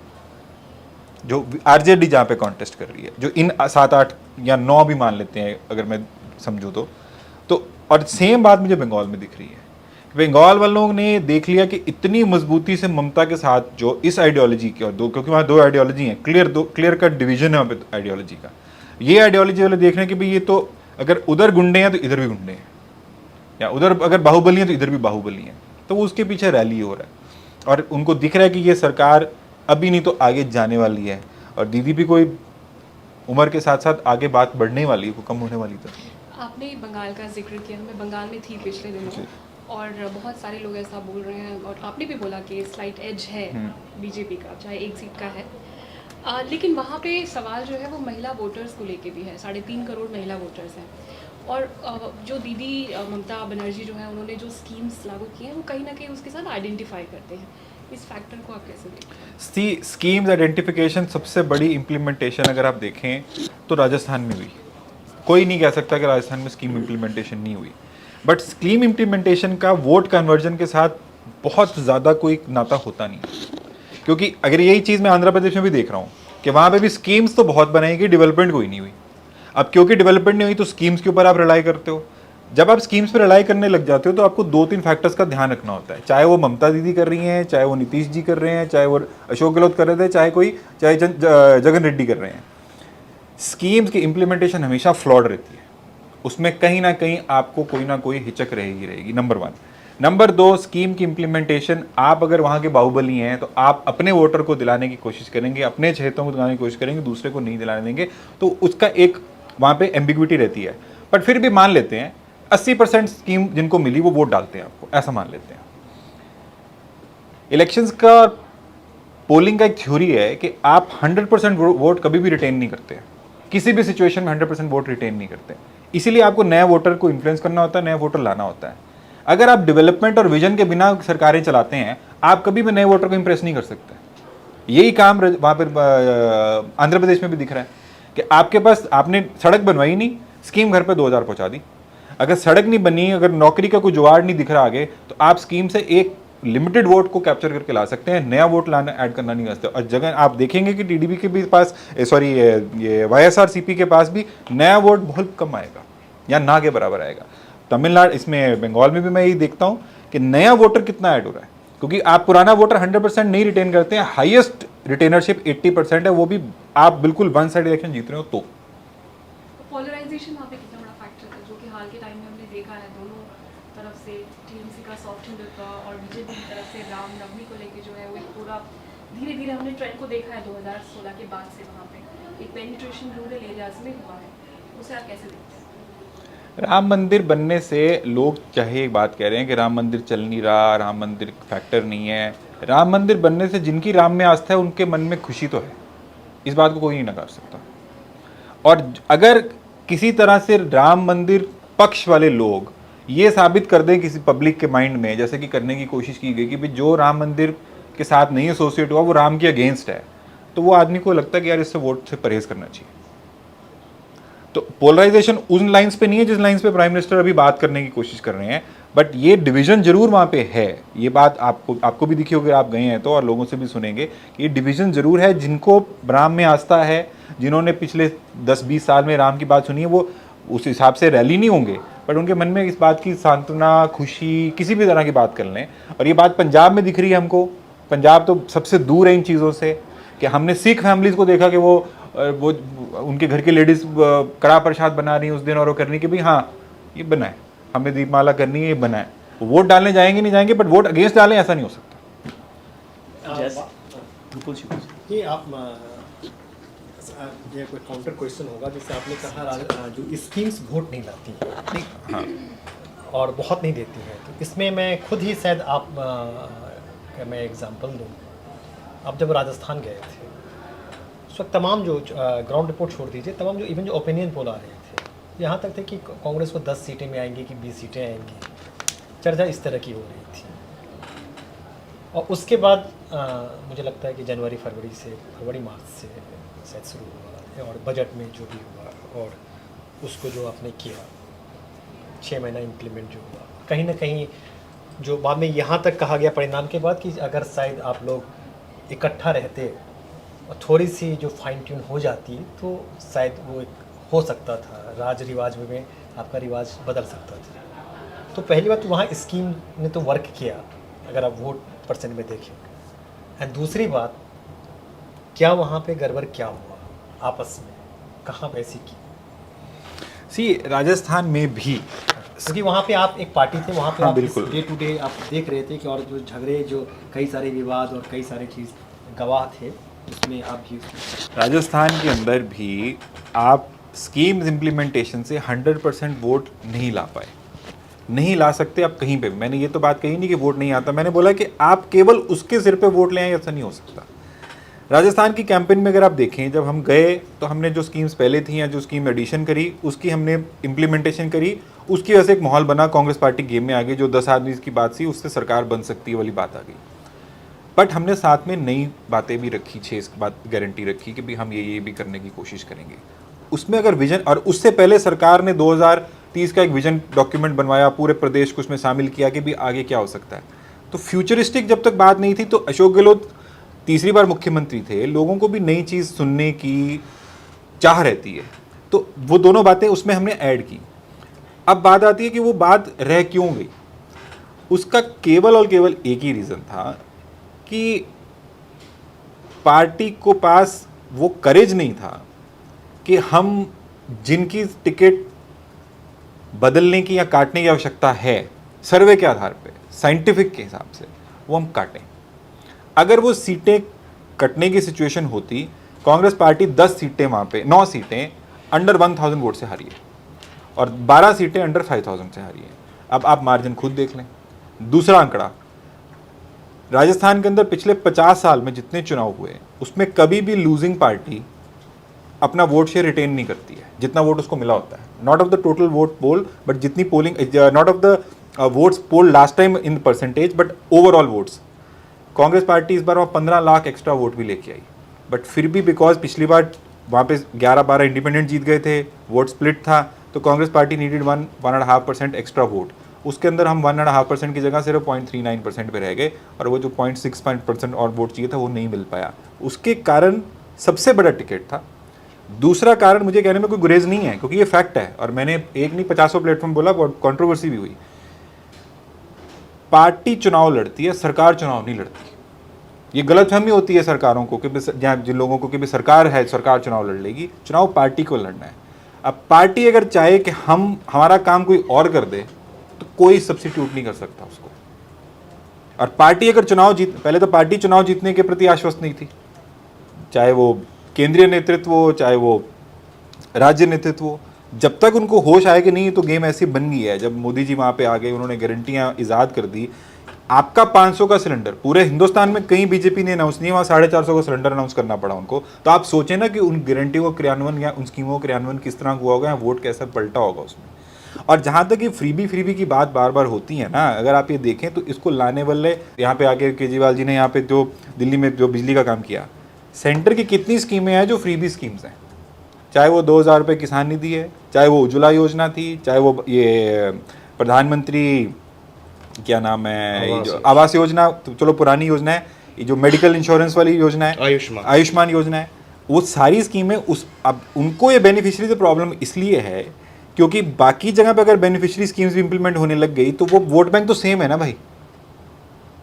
जो आरजेडी जहाँ पे कॉन्टेस्ट कर रही है, जो इन 7-8 या 9 भी मान लेते हैं अगर मैं समझूँ तो। और सेम बात मुझे बंगाल में दिख रही है। बंगाल वालों ने देख लिया कि इतनी मजबूती से ममता के साथ जो इस आइडियोलॉजी की, और क्योंकि वहाँ 2 आइडियोलॉजी हैं, क्लियर कट डिवीजन है वहाँ पे आइडियोलॉजी का। ये आइडियोलॉजी वाले देख रहे हैं कि भाई ये तो अगर उधर गुंडे हैं तो इधर भी गुंडे हैं, या उधर अगर बाहुबली हैं तो इधर भी बाहुबली हैं, तो वो उसके पीछे रैली हो रहा है। और उनको दिख रहा है कि ये सरकार अभी नहीं तो आगे जाने वाली है, और दीदी भी कोई उम्र के साथ साथ आगे बात बढ़ने वाली है, वो कम होने वाली तो नहीं है।
आपने बंगाल का जिक्र किया, मैं बंगाल में थी पिछले दिनों, और बहुत सारे लोग ऐसा बोल रहे हैं, और आपने भी बोला कि स्लाइट एज है बीजेपी का, चाहे 1 सीट का है, लेकिन वहाँ पे सवाल जो है वो महिला वोटर्स को लेके भी है। 3.5 करोड़ महिला वोटर्स हैं, और जो दीदी ममता बनर्जी जो है, उन्होंने जो स्कीम्स लागू की हैं वो कहीं ना कहीं उसके साथ आइडेंटिफाई करते हैं। इस फैक्टर को आप कैसे देखते हैं?
स्कीम्स आइडेंटिफिकेशन सबसे बड़ी इम्प्लीमेंटेशन अगर आप देखें तो राजस्थान में हुई। कोई नहीं कह सकता कि राजस्थान में स्कीम इम्प्लीमेंटेशन नहीं हुई, बट स्कीम इम्प्लीमेंटेशन का वोट कन्वर्जन के साथ बहुत ज़्यादा कोई नाता होता नहीं, क्योंकि अगर यही चीज़ मैं आंध्र प्रदेश में भी देख रहा हूँ कि वहाँ पे भी स्कीम्स तो बहुत बनाई गई, डेवलपमेंट कोई नहीं हुई। अब क्योंकि डेवलपमेंट नहीं हुई तो स्कीम्स के ऊपर आप रिलाई करते हो। जब आप स्कीम्स पर रिलाई करने लग जाते हो तो आपको 2-3 फैक्टर्स का ध्यान रखना होता है, चाहे वो ममता दीदी कर रही हैं, चाहे वो नीतीश जी कर रहे हैं, चाहे वो अशोक गहलोत कर रहे थे, चाहे जगन रेड्डी कर रहे हैं। स्कीम्स की इम्प्लीमेंटेशन हमेशा फ्लॉड रहती है, उसमें कहीं ना कहीं आपको कोई ना कोई हिचक रहेगी, नंबर 1। नंबर 2, स्कीम की इम्प्लीमेंटेशन, आप अगर वहाँ के बाहुबली हैं तो आप अपने वोटर को दिलाने की कोशिश करेंगे, अपने चहेतों को दिलाने की कोशिश करेंगे, दूसरे को नहीं दिलाने देंगे, तो उसका एक वहाँ पे एम्बिग्विटी रहती है। बट फिर भी मान लेते हैं 80% स्कीम जिनको मिली वो वोट डालते हैं आपको, ऐसा मान लेते हैं। इलेक्शंस का पोलिंग का एक थ्योरी है कि आप 100% वोट कभी भी रिटेन नहीं करते, किसी भी सिचुएशन में 100% वोट रिटेन नहीं करते। इसीलिए आपको नए वोटर को इन्फ्लुएंस करना होता है, नया वोटर लाना होता है। अगर आप डेवलपमेंट और विजन के बिना सरकारें चलाते हैं, आप कभी भी नए वोटर को इंप्रेस नहीं कर सकते। यही काम वहाँ पर आंध्र प्रदेश में भी दिख रहा है कि आपके पास, आपने सड़क बनवाई नहीं, स्कीम घर पे 2000 पहुँचा दी। अगर सड़क नहीं बनी, अगर नौकरी का कोई जुगाड़ नहीं दिख रहा आगे, तो आप स्कीम से एक लिमिटेड वोट को कैप्चर करके ला सकते हैं, नया वोट लाना ऐड करना नहीं कर सकते। और जगह आप देखेंगे कि टीडीपी के भी पास, सॉरी ये वाईएसआरसीपी के पास भी नया वोट बहुत कम आएगा या ना के बराबर आएगा। तमिलनाडु, इसमें बंगाल में भी मैं यही देखता हूँ कि नया वोटर कितना ऐड हो रहा है, क्योंकि आप पुराना वोटर 100% नहीं रिटेन करते हैं। हाईएस्ट रिटेनरशिप 80% है, वो भी आप बिल्कुल वन साइड इलेक्शन जीत रहे हो तो।
पोलराइजेशन वहाँ पे कितना बड़ा फैक्टर है, जो कि हाल के टाइम में हमने देखा है, दोनों तरफ से टीएमसी का सॉफ्ट हिंदुत्व का और बीजेपी की तरफ से रामनवमी को लेके जो है वो एक पूरा धीरे धीरे हमने ट्रेंड को देखा है 2016 के बाद से। वहाँ पे एक पेनिट्रेशन रूरल एरियाज में हुआ है, उसे आप कैसे देखते हैं?
राम मंदिर बनने से लोग चाहे एक बात कह रहे हैं कि राम मंदिर चल नहीं रहा, राम मंदिर फैक्टर नहीं है। राम मंदिर बनने से जिनकी राम में आस्था है उनके मन में खुशी तो है, इस बात को कोई नहीं नकार सकता। और अगर किसी तरह से राम मंदिर पक्ष वाले लोग ये साबित कर दें किसी पब्लिक के माइंड में, जैसे कि करने की कोशिश की गई कि भाई जो राम मंदिर के साथ नहीं एसोसिएट हुआ वो राम के अगेंस्ट है, तो वो आदमी को लगता है कि यार इससे वोट से परहेज करना चाहिए। तो पोलराइजेशन उन लाइंस पे नहीं है जिस लाइंस पे प्राइम मिनिस्टर अभी बात करने की कोशिश कर रहे हैं, बट ये डिवीजन जरूर वहाँ पे है। ये बात आपको भी दिखी होगी, आप गए हैं तो, और लोगों से भी सुनेंगे कि ये डिवीजन जरूर है। जिनको राम में आस्था है, जिन्होंने पिछले 10-20 साल में राम की बात सुनी है, वो उस हिसाब से रैली नहीं होंगे, बट उनके मन में इस बात की सांत्वना, खुशी, किसी भी तरह की बात कर लें। और ये बात पंजाब में दिख रही है हमको। पंजाब तो सबसे दूर है इन चीज़ों से, कि हमने सिख फैमिलीज़ को देखा कि वो उनके घर की लेडीज़ कड़ा प्रसाद बना रही हैं उस दिन, और वो करनी कि भाई हाँ ये बना है, हमें दीपमाला करनी है, ये बना है। वोट डालने जाएंगे नहीं जाएंगे, बट वोट अगेंस्ट डालें ऐसा नहीं हो सकता।
ये आप ये कोई काउंटर क्वेश्चन होगा, जैसे आपने कहा जो स्कीम्स वोट नहीं लाती हैं
हाँ,
और बहुत नहीं देती हैं, तो इसमें मैं खुद ही शायद मैं एग्जांपल दूं। आप जब राजस्थान गए थे उस वक्त तमाम जो ग्राउंड रिपोर्ट छोड़ दीजिए, तमाम जो इवन जो ओपिनियन पोल आ रहे थे, यहाँ तक थे कि कांग्रेस को 10 सीटें में आएंगी कि 20 सीटें आएंगी, चर्चा इस तरह की हो रही थी। और उसके बाद मुझे लगता है कि फरवरी मार्च से शायद शुरू हुआ, और बजट में जो भी हुआ और उसको जो आपने किया 6 महीना इम्प्लीमेंट जो हुआ, कहीं ना कहीं जो बाद में यहाँ तक कहा गया परिणाम के बाद कि अगर शायद आप लोग इकट्ठा रहते और थोड़ी सी जो फाइन ट्यून हो जाती तो शायद वो हो सकता था, राज रिवाज में आपका रिवाज बदल सकता था। तो पहली बात तो वहाँ स्कीम ने तो वर्क किया अगर आप वोट परसेंट में देखें, एंड दूसरी बात क्या वहाँ पे गड़बड़ क्या हुआ आपस में, कहाँ पैसी की।
सी राजस्थान में भी,
क्योंकि वहाँ पे आप एक पार्टी थे, वहाँ पे
हाँ,
आप
बिल्कुल।
डे टू डे आप देख रहे थे कि और जो झगड़े, जो कई सारे विवाद और कई सारे चीज़ गवाह थे, उसमें आप भी
राजस्थान के अंदर भी आप स्कीम्स इम्प्लीमेंटेशन से 100% वोट नहीं ला पाए, नहीं ला सकते आप कहीं पे भी। मैंने ये तो बात कही नहीं कि वोट नहीं आता, मैंने बोला कि आप केवल उसके सिर पे वोट ले आए, ऐसा नहीं हो सकता। राजस्थान की कैंपेन में अगर आप देखें, जब हम गए तो हमने जो स्कीम्स पहले थी या जो स्कीम एडिशन करी उसकी हमने इम्प्लीमेंटेशन करी, उसकी वजह से एक माहौल बना, कांग्रेस पार्टी गेम में आ गई। जो 10 आदमी की बात थी उससे सरकार बन सकती है वाली बात आ गई। बट हमने साथ में नई बातें भी रखी, 6 बात गारंटी रखी कि भाई हम ये भी करने की कोशिश करेंगे। उसमें अगर विजन, और उससे पहले सरकार ने 2030 का एक विजन डॉक्यूमेंट बनवाया, पूरे प्रदेश को उसमें शामिल किया कि भाई आगे क्या हो सकता है। तो फ्यूचरिस्टिक जब तक बात नहीं थी, तो अशोक गहलोत तीसरी बार मुख्यमंत्री थे, लोगों को भी नई चीज़ सुनने की चाह रहती है, तो वो दोनों बातें उसमें हमने ऐड की। अब बात आती है कि वो बात रह क्यों गई। उसका केवल और केवल एक ही रीज़न था कि पार्टी को पास वो करेज नहीं था कि हम जिनकी टिकट बदलने की या काटने की आवश्यकता है सर्वे के आधार पे, साइंटिफिक के हिसाब से, वो हम काटें। अगर वो सीटें कटने की सिचुएशन होती, कांग्रेस पार्टी 10 सीटें वहाँ पे, 9 सीटें अंडर 1000 वोट से हारी है और 12 सीटें अंडर 5000 से हारी है। अब आप मार्जिन खुद देख लें। दूसरा आंकड़ा, राजस्थान के अंदर पिछले 50 साल में जितने चुनाव हुए उसमें कभी भी लूजिंग पार्टी अपना वोट शेयर रिटेन नहीं करती है, जितना वोट उसको मिला होता है। Not of the total vote poll, but जितनी polling, not of the votes poll last time in percentage, but overall votes. Congress party इस बार वहाँ 15 लाख एक्स्ट्रा वोट भी लेके आई, बट फिर भी बिकॉज पिछली बार वहाँ पे 11-12 इंडिपेंडेंट जीत गए थे, वोट स्प्लिट था, तो Congress party needed 1.5% extra vote. उसके अंदर हम 1.5% की जगह सिर्फ 0.39% पे रह गए, और वो जो 0.6% और वोट चाहिए था वो नहीं मिल पाया। उसके कारण सबसे बड़ा टिकट था। दूसरा कारण मुझे कहने में कोई गुरेज नहीं है, क्योंकि ये फैक्ट है, और मैंने एक नहीं 50 प्लेटफॉर्म बोला, कंट्रोवर्सी भी हुई। पार्टी चुनाव लड़ती है, सरकार चुनाव नहीं लड़ती। ये गलतफहमी होती है सरकारों को कि जिन लोगों को कि भी सरकार है, सरकार चुनाव लड़ लेगी। चुनाव पार्टी को लड़ना है। अब पार्टी अगर चाहे कि हमारा काम कोई और कर दे, तो कोई सब्स्टिट्यूट नहीं कर सकता उसको। और पार्टी अगर चुनाव पहले तो पार्टी चुनाव जीतने के प्रति आश्वस्त नहीं थी, चाहे वो केंद्रीय नेतृत्व हो, चाहे वो राज्य नेतृत्व हो। जब तक उनको होश आए कि नहीं तो गेम ऐसी बन गई है, जब मोदी जी वहाँ पे आ गए, उन्होंने गारंटियाँ ईजाद कर दी। आपका 500 का सिलेंडर पूरे हिंदुस्तान में कहीं बीजेपी ने अनाउंस नहीं, वहाँ 450 का सिलेंडर अनाउंस करना पड़ा उनको। तो आप सोचें ना कि उन गारंटी को क्रियान्वयन या उन स्कीमों का क्रियान्वयन किस तरह हुआ होगा, या वोट कैसा पलटा होगा उसमें। और जहाँ तक ये फ्रीबी की बात बार बार होती है ना, अगर आप ये देखें तो इसको लाने वाले यहाँ पे आके केजरीवाल जी ने यहाँ पे जो दिल्ली में जो बिजली का काम किया, सेंटर की कितनी स्कीमें हैं जो फ्रीबी स्कीम्स हैं, चाहे वो 2,000 रुपये किसान निधि है, चाहे वो उज्ज्वला योजना थी, चाहे वो ये प्रधानमंत्री क्या नाम है आवास योजना, तो चलो पुरानी योजना है, ये जो मेडिकल इंश्योरेंस वाली योजना है, आयुष्मान योजना है, वो सारी स्कीमें उस अब उनको ये बेनिफिशियरी से प्रॉब्लम इसलिए है क्योंकि बाकी जगह पे अगर बेनिफिशियरी स्कीम्स भी इंप्लीमेंट होने लग गई तो वो वोट बैंक तो सेम है ना भाई,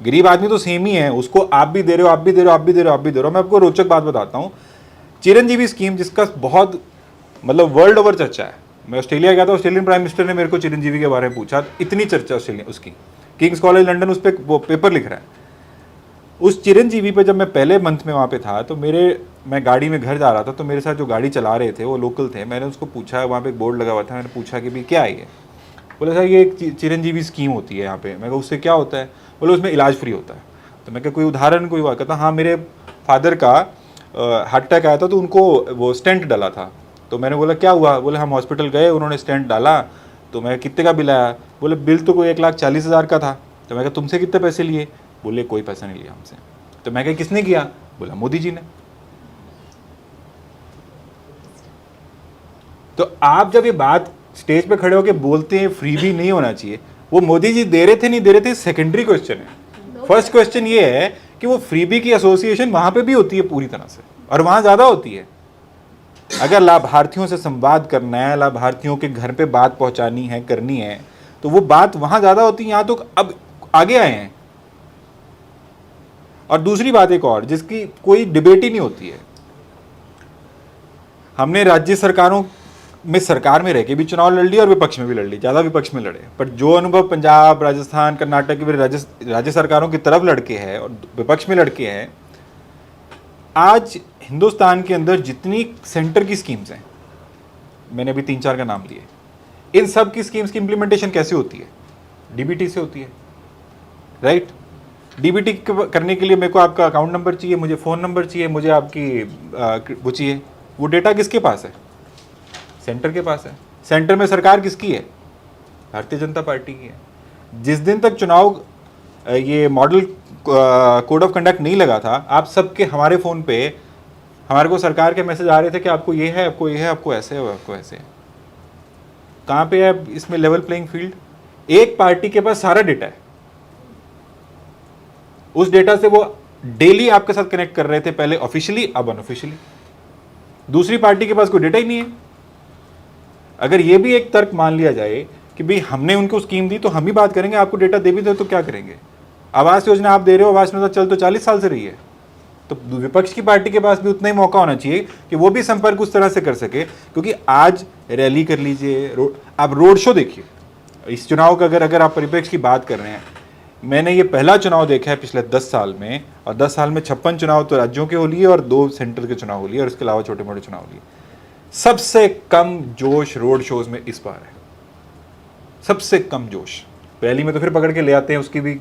गरीब आदमी तो सेम ही है, उसको आप भी दे रहे हो, आप भी दे रहे हो, आप भी दे रहे हो, आप भी दे रहे हो। मैं आपको रोचक बात बताता हूँ, चिरंजीवी स्कीम जिसका बहुत मतलब वर्ल्ड ओवर चर्चा है, मैं ऑस्ट्रेलिया गया था, ऑस्ट्रेलियन प्राइम मिनिस्टर ने मेरे को चिरंजीवी के बारे में पूछा, इतनी चर्चा ऑस्ट्रेलिया उसकी, किंग्स कॉलेज लंदन उस पर वो पेपर लिख रहा है। उस चिरंजीवी पे जब मैं पहले मंथ में वहाँ पे था तो मैं गाड़ी में घर जा रहा था, तो मेरे साथ जो गाड़ी चला रहे थे वो लोकल थे, मैंने उसको पूछा, वहाँ पे एक बोर्ड लगा हुआ था, मैंने पूछा कि भाई क्या है ये, बोला सर ये एक चिरंजीवी स्कीम होती है यहाँ पे। मैं कहा उससे क्या होता है, बोले उसमें इलाज फ्री होता है। तो मैं कहा कोई उदाहरण कोई हुआ, कहता हाँ मेरे फादर का हार्ट अटैक आया था तो उनको वो स्टेंट डाला था। तो मैंने बोला क्या हुआ, बोले हम हॉस्पिटल गए, उन्होंने स्टेंट डाला, तो मैं कितने का बिल आया, बोले बिल तो कोई 1,40,000 का था। तो मैं कहा तुमसे कितने पैसे लिए, बोले कोई पैसा नहीं लिया हमसे। तो मैं कहा किसने किया, बोला मोदी जी ने। तो आप जब ये बात स्टेज पे खड़े होकर बोलते हैं फ्री भी नहीं होना चाहिए, वो मोदी जी दे रहे थे नहीं दे रहे थे सेकेंडरी क्वेश्चन है। फर्स्ट क्वेश्चन ये है कि वो फ्रीबी की एसोसिएशन वहां पे भी होती है पूरी तरह से, और वहां ज्यादा होती है। अगर लाभार्थियों से संवाद करना है, लाभार्थियों के घर पे बात पहुंचानी है, करनी है, तो वो बात वहां ज्यादा होती है, यहां तो अब आगे आए हैं। और दूसरी बात एक और जिसकी कोई डिबेट ही नहीं होती है, हमने राज्य सरकारों में सरकार में रह के भी चुनाव लड़ लिए और विपक्ष में भी लड़ लिए, ज़्यादा विपक्ष में लड़े, पर जो अनुभव पंजाब, राजस्थान, कर्नाटक की राज्य सरकारों की तरफ लड़के हैं और विपक्ष में लड़के हैं, आज हिंदुस्तान के अंदर जितनी सेंटर की स्कीम्स हैं, मैंने अभी 3-4 का नाम लिए, इन सब की स्कीम्स की इंप्लीमेंटेशन कैसे होती है, डीबीटी से होती है, राइट। डीबीटी करने के लिए मेरे को आपका अकाउंट नंबर चाहिए, मुझे फ़ोन नंबर चाहिए, मुझे आपकी वो चाहिए, वो डेटा किसके पास है, सेंटर के पास है। सेंटर में सरकार किसकी है, भारतीय जनता पार्टी की है। जिस दिन तक चुनाव ये मॉडल कोड ऑफ कंडक्ट नहीं लगा था, आप सबके हमारे फ़ोन पे हमारे को सरकार के मैसेज आ रहे थे कि आपको ये है, आपको ये है, आपको ऐसे है, आपको ऐसे है। कहाँ पे है इसमें लेवल प्लेइंग फील्ड, एक पार्टी के पास सारा डेटा है, उस डेटा से वो डेली आपके साथ कनेक्ट कर रहे थे, पहले ऑफिशियली अब अनऑफिशियली। दूसरी पार्टी के पास कोई डेटा ही नहीं है। अगर ये भी एक तर्क मान लिया जाए कि भाई हमने उनको स्कीम दी तो हम ही बात करेंगे, आपको डेटा दे भी दो तो क्या करेंगे। आवास योजना आप दे रहे हो, आवास योजना चल तो 40 साल से रही है, तो विपक्ष की पार्टी के पास भी उतना ही मौका होना चाहिए कि वो भी संपर्क उस तरह से कर सके। क्योंकि आज रैली कर लीजिए, आप रोड शो देखिए, इस चुनाव का अगर आप परिप्रेक्ष्य की बात कर रहे हैं, मैंने ये पहला चुनाव देखा है पिछले 10 साल में, और 10 साल में 56 चुनाव तो राज्यों के हो लिए और 2 सेंटर के चुनाव हो लिए, और इसके अलावा छोटे मोटे चुनाव हो लिए। सबसे कम जोश रोड शोज में इस बार है, सबसे कम जोश। रैली में तो फिर पकड़ के ले आते हैं, उसकी भी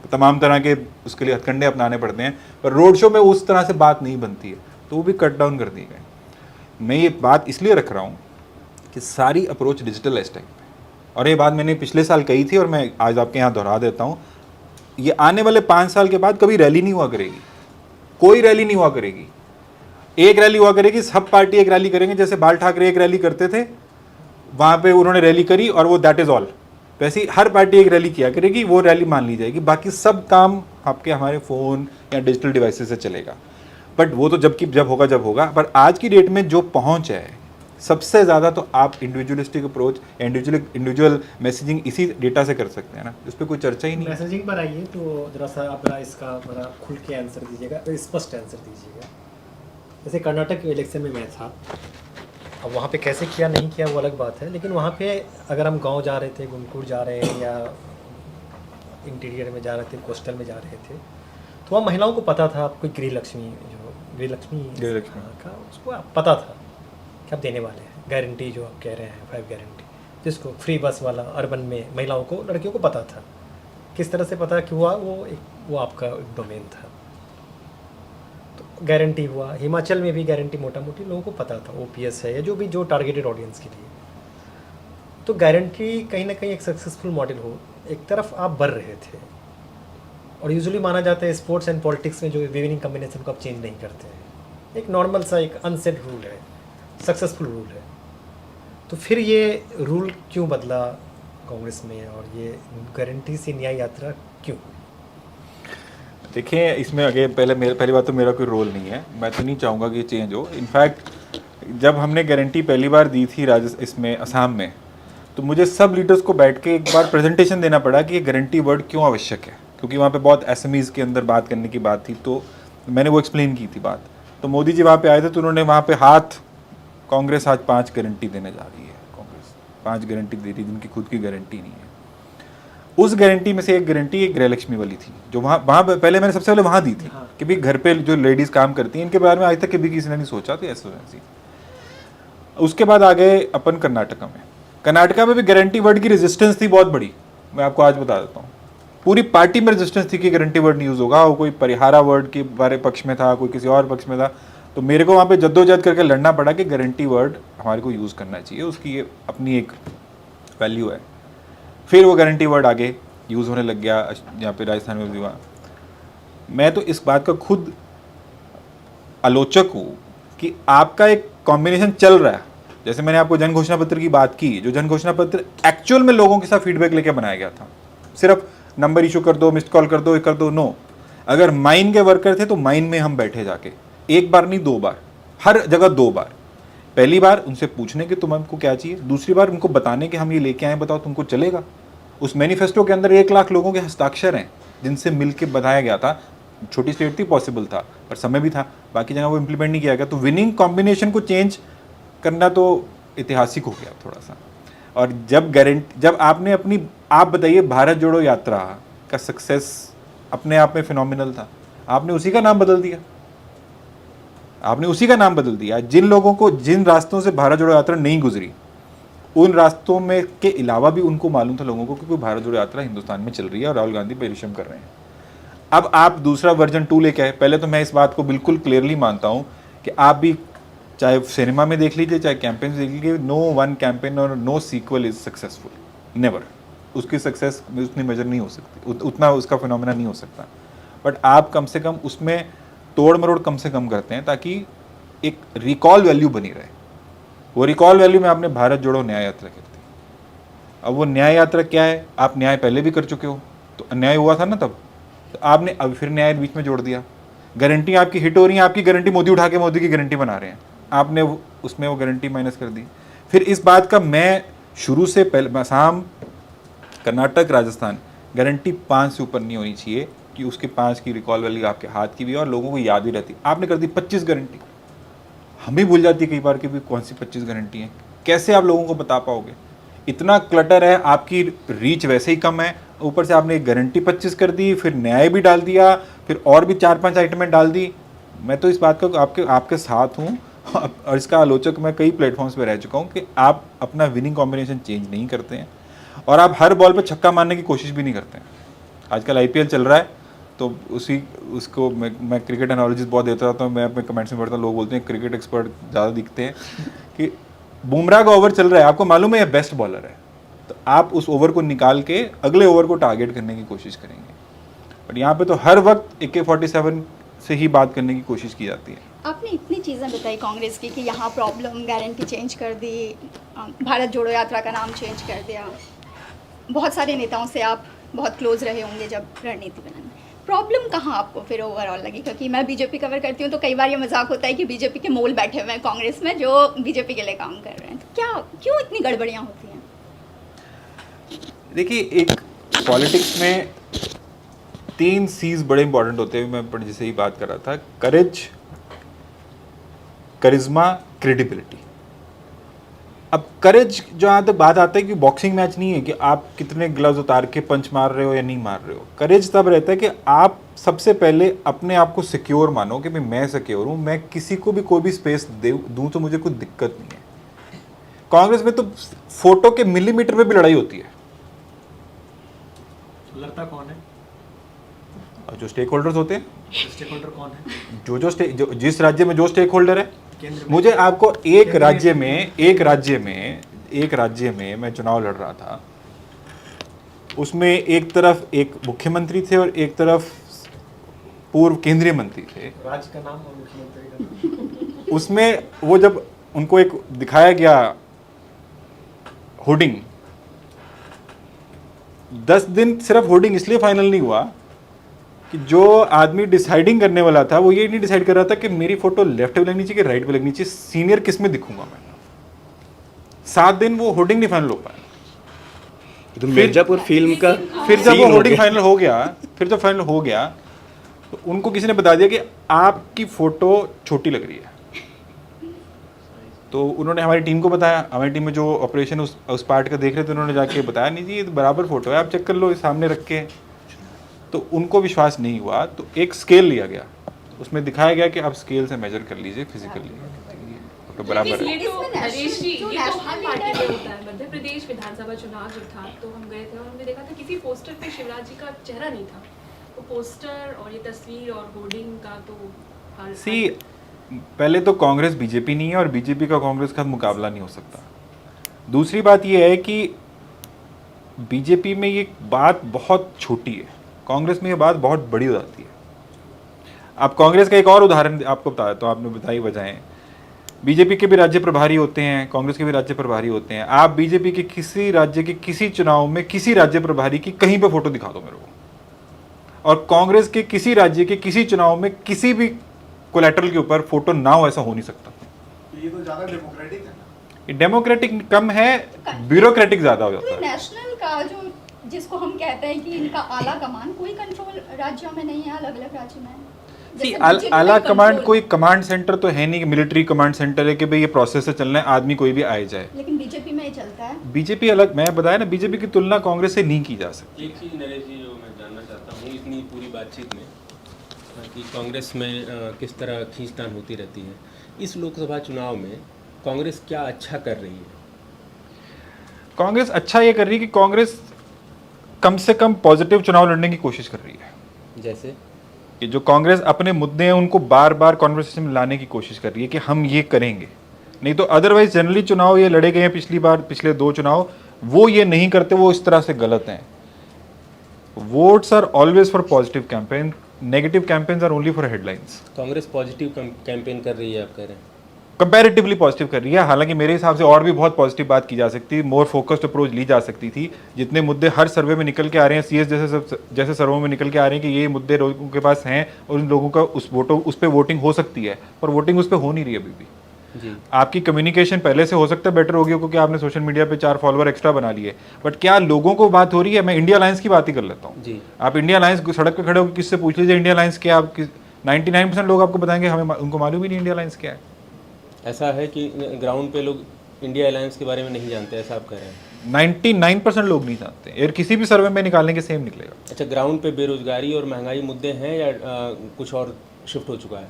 तमाम तरह के उसके लिए हथकंडे अपनाने पड़ते हैं, पर रोड शो में उस तरह से बात नहीं बनती है, तो वो भी कट डाउन कर दी गई। मैं ये बात इसलिए रख रहा हूँ कि सारी अप्रोच डिजिटल है इस टाइम पे, और ये बात मैंने पिछले साल कही थी और मैं आज आपके यहाँ दोहरा देता हूँ। ये आने वाले 5 साल के बाद कभी रैली नहीं हुआ करेगी, कोई रैली नहीं हुआ करेगी। एक रैली हुआ करेगी, सब पार्टी एक रैली करेंगे, जैसे बाल ठाकरे एक रैली करते थे, वहाँ पे उन्होंने रैली करी और वो दैट इज़ ऑल। वैसे ही हर पार्टी एक रैली किया करेगी, वो रैली मान ली जाएगी, बाकी सब काम आपके हमारे फ़ोन या डिजिटल डिवाइसेस से चलेगा। बट वो तो जब होगा। पर आज की डेट में जो पहुँच है सबसे ज़्यादा, तो आप इंडिविजुअलिस्टिक अप्रोच, इंडिविजुअल मैसेजिंग इसी डेटा से कर सकते हैं ना, इस पर कोई चर्चा ही नहीं।
मैसेजिंग पर आइए तो जरा सा आप इसका बड़ा खुल के आंसर दीजिएगा, स्पष्ट आंसर दीजिएगा। जैसे कर्नाटक इलेक्शन में मैं था, अब वहाँ पे कैसे किया नहीं किया वो अलग बात है, लेकिन वहाँ पे अगर हम गांव जा रहे थे, गुमकुर जा रहे हैं या इंटीरियर में जा रहे थे, कोस्टल में जा रहे थे, तो वहाँ महिलाओं को पता था आपको गृहलक्ष्मी का उसको पता था कि आप देने वाले हैं गारंटी, जो आप कह रहे हैं 5 गारंटी, जिसको फ्री बस वाला अर्बन में महिलाओं को, लड़कियों को पता था। किस तरह से पता कि हुआ वो आपका एक डोमेन था, तो गारंटी हुआ। हिमाचल में भी गारंटी मोटा मोटी लोगों को पता था, OPS है या जो भी जो टारगेटेड ऑडियंस के लिए। तो गारंटी कहीं ना कहीं एक सक्सेसफुल मॉडल हो, एक तरफ आप बढ़ रहे थे, और यूजुअली माना जाता है स्पोर्ट्स एंड पॉलिटिक्स में जो विनिंग कॉम्बिनेशन को आप चेंज नहीं करते हैं, एक नॉर्मल सा एक अनसेट रूल है, सक्सेसफुल रूल है। तो फिर ये रूल क्यों बदला कांग्रेस में, और ये गारंटी से न्याय यात्रा क्यों?
देखिए, इसमें आगे पहली बात तो मेरा कोई रोल नहीं है, मैं तो नहीं चाहूँगा कि ये चेंज हो। इनफैक्ट जब हमने गारंटी पहली बार दी थी इसमें असम में, तो मुझे सब लीडर्स को बैठ के एक बार प्रेजेंटेशन देना पड़ा कि ये गारंटी वर्ड क्यों आवश्यक है, क्योंकि वहाँ पे बहुत एसएमईज़ के अंदर बात करने की बात थी, तो मैंने वो एक्सप्लेन की थी बात। तो मोदी जी वहाँ पे आए थे, तो उन्होंने वहाँ पे कांग्रेस आज 5 गारंटी देने जा रही है, कांग्रेस 5 गारंटी दे रही है जिनकी खुद की गारंटी नहीं है। उस गारंटी में से एक गारंटी एक गृहलक्ष्मी वाली थी, जो वहाँ पहले मैंने सबसे पहले वहाँ दी थी कि भाई घर पे जो लेडीज़ काम करती हैं इनके बारे में आज तक कभी किसी ने नहीं सोचा, तो ऐसा वैसी। उसके बाद आ गए अपन कर्नाटका में भी गारंटी वर्ड की रेजिस्टेंस थी बहुत बड़ी, मैं आपको आज बता देता हूँ। पूरी पार्टी में रेजिस्टेंस थी कि गारंटी वर्ड नहीं यूज़ होगा, वो कोई परिहारा वर्ड के बारे पक्ष में था, कोई किसी और पक्ष में था। तो मेरे को वहाँ पे जद्दोजहद करके लड़ना पड़ा कि गारंटी वर्ड हमारे को यूज़ करना चाहिए, उसकी ये अपनी एक वैल्यू है। फिर वो गारंटी वर्ड आगे यूज़ होने लग गया, यहाँ पे राजस्थान में भी हुआ। मैं तो इस बात का खुद आलोचक हूँ कि आपका एक कॉम्बिनेशन चल रहा है, जैसे मैंने आपको जन घोषणा पत्र की बात की, जो जन घोषणा पत्र एक्चुअल में लोगों के साथ फीडबैक लेके बनाया गया था, सिर्फ नंबर इशू कर दो, मिस्ड कॉल कर दो, ये कर दो, नो। अगर माइन के वर्कर थे तो माइन में हम बैठे जाके, एक बार नहीं 2 बार, हर जगह 2 बार। पहली बार उनसे पूछने कि तुम हमको क्या चाहिए, दूसरी बार उनको बताने कि हम ये लेके आए, बताओ तुमको चलेगा। उस मैनिफेस्टो के अंदर 1 लाख लोगों के हस्ताक्षर हैं जिनसे मिल के बताया गया था। छोटी स्टेट थी, पॉसिबल था, पर समय भी था, बाकी जगह वो इम्प्लीमेंट नहीं किया गया। तो विनिंग कॉम्बिनेशन को चेंज करना तो ऐतिहासिक हो गया थोड़ा सा। और जब आपने अपनी, आप बताइए, भारत जोड़ो यात्रा का सक्सेस अपने आप में फिनोमिनल था, आपने उसी का नाम बदल दिया, आपने उसी का नाम बदल दिया। जिन लोगों को, जिन रास्तों से भारत जोड़ो यात्रा नहीं गुजरी, उन रास्तों में के अलावा भी उनको मालूम था लोगों को कि कोई भारत जोड़ो यात्रा हिंदुस्तान में चल रही है और राहुल गांधी परिश्रम कर रहे हैं। अब आप दूसरा वर्जन 2 लेके आए। पहले तो मैं इस बात को बिल्कुल क्लियरली मानता हूँ कि आप भी चाहे सिनेमा में देख लीजिए, चाहे कैंपेन देख लीजिए, नो वन कैंपेन और no sequel is successful, never. उसकी सक्सेस उतनी मेजर नहीं हो सकती, उतना उसका फिनोमेना नहीं हो सकता। बट आप कम से कम उसमें तोड़ मरोड़ कम से कम करते हैं ताकि एक रिकॉल वैल्यू बनी रहे। वो रिकॉल वैल्यू में आपने भारत जोड़ो न्याय यात्रा कर दी। अब वो न्याय यात्रा क्या है, आप न्याय पहले भी कर चुके हो, तो अन्याय हुआ था ना तब, तो आपने अब फिर न्याय बीच में जोड़ दिया। गारंटी आपकी हिट हो रही है, आपकी गारंटी मोदी उठा के मोदी की गारंटी बना रहे हैं, आपने उसमें वो गारंटी माइनस कर दी। फिर इस बात का मैं शुरू से पहले, असम, कर्नाटक, राजस्थान, गारंटी 5 से ऊपर नहीं होनी चाहिए कि उसके 5 की रिकॉल वैल्यू आपके हाथ की भी और लोगों को याद भी रहती। आपने कर दी 25 गारंटी, हम भी भूल जाती कई बार कि भी कौन सी 25 गारंटी हैं, कैसे आप लोगों को बता पाओगे? इतना क्लटर है, आपकी रीच वैसे ही कम है, ऊपर से आपने एक गारंटी 25 कर दी, फिर न्याय भी डाल दिया, फिर और भी 4-5 आइटमें डाल दी। मैं तो इस बात का आपके साथ हूँ और इसका आलोचक मैं कई प्लेटफॉर्म्स पे रह चुका हूँ कि आप अपना विनिंग कॉम्बिनेशन चेंज नहीं करते हैं और आप हर बॉल पे छक्का मारने की कोशिश भी नहीं करते हैं। आजकल IPL चल रहा है, तो उसको मैं क्रिकेट एनालॉजीज बहुत देता रहता हूँ, मैं अपने कमेंट्स में पढ़ता हूँ, लोग बोलते हैं क्रिकेट एक्सपर्ट ज़्यादा दिखते हैं कि बुमराह का ओवर चल रहा है, आपको मालूम है ये बेस्ट बॉलर है, तो आप उस ओवर को निकाल के अगले ओवर को टारगेट करने की कोशिश करेंगे। बट यहाँ पे तो हर वक्त AK-47 से ही बात करने की कोशिश की जाती है।
आपने इतनी चीज़ें बताई कांग्रेस की कि यहाँ प्रॉब्लम, गारंटी चेंज कर दी, भारत जोड़ो यात्रा का नाम चेंज कर दिया, बहुत सारे नेताओं से आप बहुत क्लोज रहे होंगे जब रणनीति बनाने। प्रॉब्लम कहाँ आपको फिर ओवरऑल लगी? क्योंकि मैं बीजेपी कवर करती हूँ, तो कई बार ये मजाक होता है कि बीजेपी के मोल बैठे हुए हैं कांग्रेस में जो बीजेपी के लिए काम कर रहे हैं, तो क्या, क्यों इतनी गड़बड़ियाँ होती हैं?
देखिए, एक पॉलिटिक्स में 3 C's बड़े इंपॉर्टेंट होते हैं। मैं जैसे ही बात कर रहा था, करेज, करिश्मा, क्रेडिबिलिटी। अब करेज, जहाँ तक बात आता है कि बॉक्सिंग मैच नहीं है कि आप कितने ग्लव्स उतार के पंच मार रहे हो या नहीं मार रहे हो। करेज तब रहता है कि आप सबसे पहले अपने आप को सिक्योर मानो कि भाई मैं सिक्योर हूँ, मैं किसी को भी कोई भी स्पेस दूँ तो मुझे कोई दिक्कत नहीं है। कांग्रेस में तो फोटो के मिलीमीटर पे भी लड़ाई होती है।
लड़ता कौन है?
और जो स्टेक होल्डर्स होते हैं,
स्टेक होल्डर कौन है?
जिस राज्य में जो स्टेक होल्डर है, मुझे आपको एक राज्य में एक राज्य में मैं चुनाव लड़ रहा था, उसमें एक तरफ एक मुख्यमंत्री थे और एक तरफ पूर्व केंद्रीय मंत्री थे।
राज्य का नाम और मुख्यमंत्री का
उसमें वो जब उनको एक दिखाया गया होर्डिंग, 10 दिन सिर्फ होर्डिंग इसलिए फाइनल नहीं हुआ कि जो आदमी डिसाइडिंग करने वाला था वो ये नहीं डिसाइड कर रहा था कि मेरी फोटो लेफ्ट पे लगनी चाहिए कि राइट पे लगनी चाहिए, सीनियर किस में दिखूंगा मैं। 7 दिन वो होर्डिंग नहीं फाइनल हो पाया।
तो मिर्जापुर फिल्म का
फिर जब
scene
वो
हो
होर्डिंग
गया।
फाइनल हो गया, फिर जब फाइनल हो गया तो उनको किसी ने बता दिया कि आपकी फोटो छोटी लग रही है। तो उन्होंने हमारी टीम को बताया, हमारी टीम में जो ऑपरेशन उस पार्ट का देख रहे थे उन्होंने जाके बताया, नहीं जी ये तो बराबर फोटो है, आप चेक कर लो सामने रख के। तो उनको विश्वास नहीं हुआ, तो एक स्केल लिया गया, उसमें दिखाया गया कि आप स्केल से मेजर कर लीजिए फिजिकली, फोटो बराबर है।
ये तो
इसमें
नरेश जी,
जो
ये तो
national
हर पार्टी
leader
में होता है। मध्य प्रदेश विधानसभा चुनाव जो था तो हम गए थे और हमने देखा था किसी पोस्टर पे शिवराज जी का चेहरा नहीं था। तो पोस्टर और ये तस्वीर और होर्डिंग का तो
सी पहले तो कांग्रेस बीजेपी नहीं है और बीजेपी का कांग्रेस का मुकाबला नहीं हो सकता। दूसरी बात यह है कि बीजेपी में ये बात बहुत छोटी है, कांग्रेस में ये बात बहुत बड़ी हो जाती है। आप कांग्रेस का एक और उदाहरण आपको बताया तो आपने बताई वजहें, बीजेपी के भी राज्य प्रभारी होते हैं, कांग्रेस के भी राज्य प्रभारी होते हैं। आप बीजेपी के किसी राज्य के किसी चुनाव में किसी राज्य प्रभारी की कहीं पे फोटो दिखा दो मेरे को, और कांग्रेस के किसी राज्य के किसी चुनाव में किसी भी कोलेटरल के ऊपर फोटो ना हो, ऐसा हो नहीं सकता।
ये तो ज्यादा डेमोक्रेटिक है ना।
ये डेमोक्रेटिक कम है, ब्यूरोक्रेटिक ज्यादा हो जाता
कोई
है।
नेशनल का जो जिसको हम कहते हैं कि इनका आला कमान कोई कंट्रोल राज्यों में नहीं है, अलग अलग राज्य में है।
सी
जैसे बीजेपी
आला
में
कमांड
control-
कोई कमांड सेंटर तो है नहीं कि मिलिट्री कमांड सेंटर है कि भाई ये प्रोसेस से चलना है, आदमी कोई भी आए जाए।
लेकिन बीजेपी में ये चलता है।
बीजेपी अलग, मैं बताया ना, बीजेपी की तुलना कांग्रेस से नहीं की जा सकती।
एक चीज़ नरेश जी जो मैं जानना चाहता हूँ इतनी पूरी बातचीत में कि कांग्रेस में किस तरह खींचतान होती रहती है, इस लोकसभा चुनाव में कांग्रेस क्या अच्छा कर रही है?
कांग्रेस अच्छा ये कर रही है कि कांग्रेस कम से कम पॉजिटिव चुनाव लड़ने की कोशिश कर रही है।
जैसे
कि जो कांग्रेस अपने मुद्दे हैं उनको बार बार कॉन्वर्सेशन में लाने की कोशिश कर रही है कि हम ये करेंगे, नहीं तो अदरवाइज जनरली चुनाव ये लड़े गए हैं पिछले 2 चुनाव, वो ये नहीं करते, वो इस तरह से गलत हैं। Votes are always for positive campaign, negative campaigns are only for headlines.
Congress positive campaign कर रही है आप कह रहे हैं?
कंपैरेटिवली पॉजिटिव कर रही है, हालांकि मेरे हिसाब से और भी बहुत पॉजिटिव बात की जा सकती है, मोर फोकस्ड अप्रोच ली जा सकती थी। जितने मुद्दे हर सर्वे में निकल के आ रहे हैं, सीएस जैसे सर्वे में निकल के आ रहे हैं कि ये मुद्दे लोगों के पास हैं और उन लोगों का उस पर वोटिंग हो सकती है, पर वोटिंग उस पर हो नहीं रही अभी भी।
जी
आपकी कम्युनिकेशन पहले से हो सकता है बेटर होगी क्योंकि आपने सोशल मीडिया पे 4 फॉलोअर एक्स्ट्रा बना लिए, बट क्या लोगों को बात हो रही है? मैं इंडिया अलायंस की बात ही कर लेता हूँ।
जी
आप इंडिया अलायंस सड़क पे खड़े होकर किससे पूछ लीजिए इंडिया अलायंस क्या, आप 99% लोग आपको बताएंगे हमें उनको मालूम ही नहीं इंडिया अलायंस क्या है।
ऐसा है कि ग्राउंड पे लोग इंडिया अलायंस के बारे में नहीं जानते, ऐसा आप कह रहे हैं?
99% लोग नहीं जानते, और किसी भी सर्वे में निकालेंगे सेम निकलेगा।
अच्छा, ग्राउंड पे बेरोजगारी और महंगाई मुद्दे हैं या कुछ और शिफ्ट हो चुका है?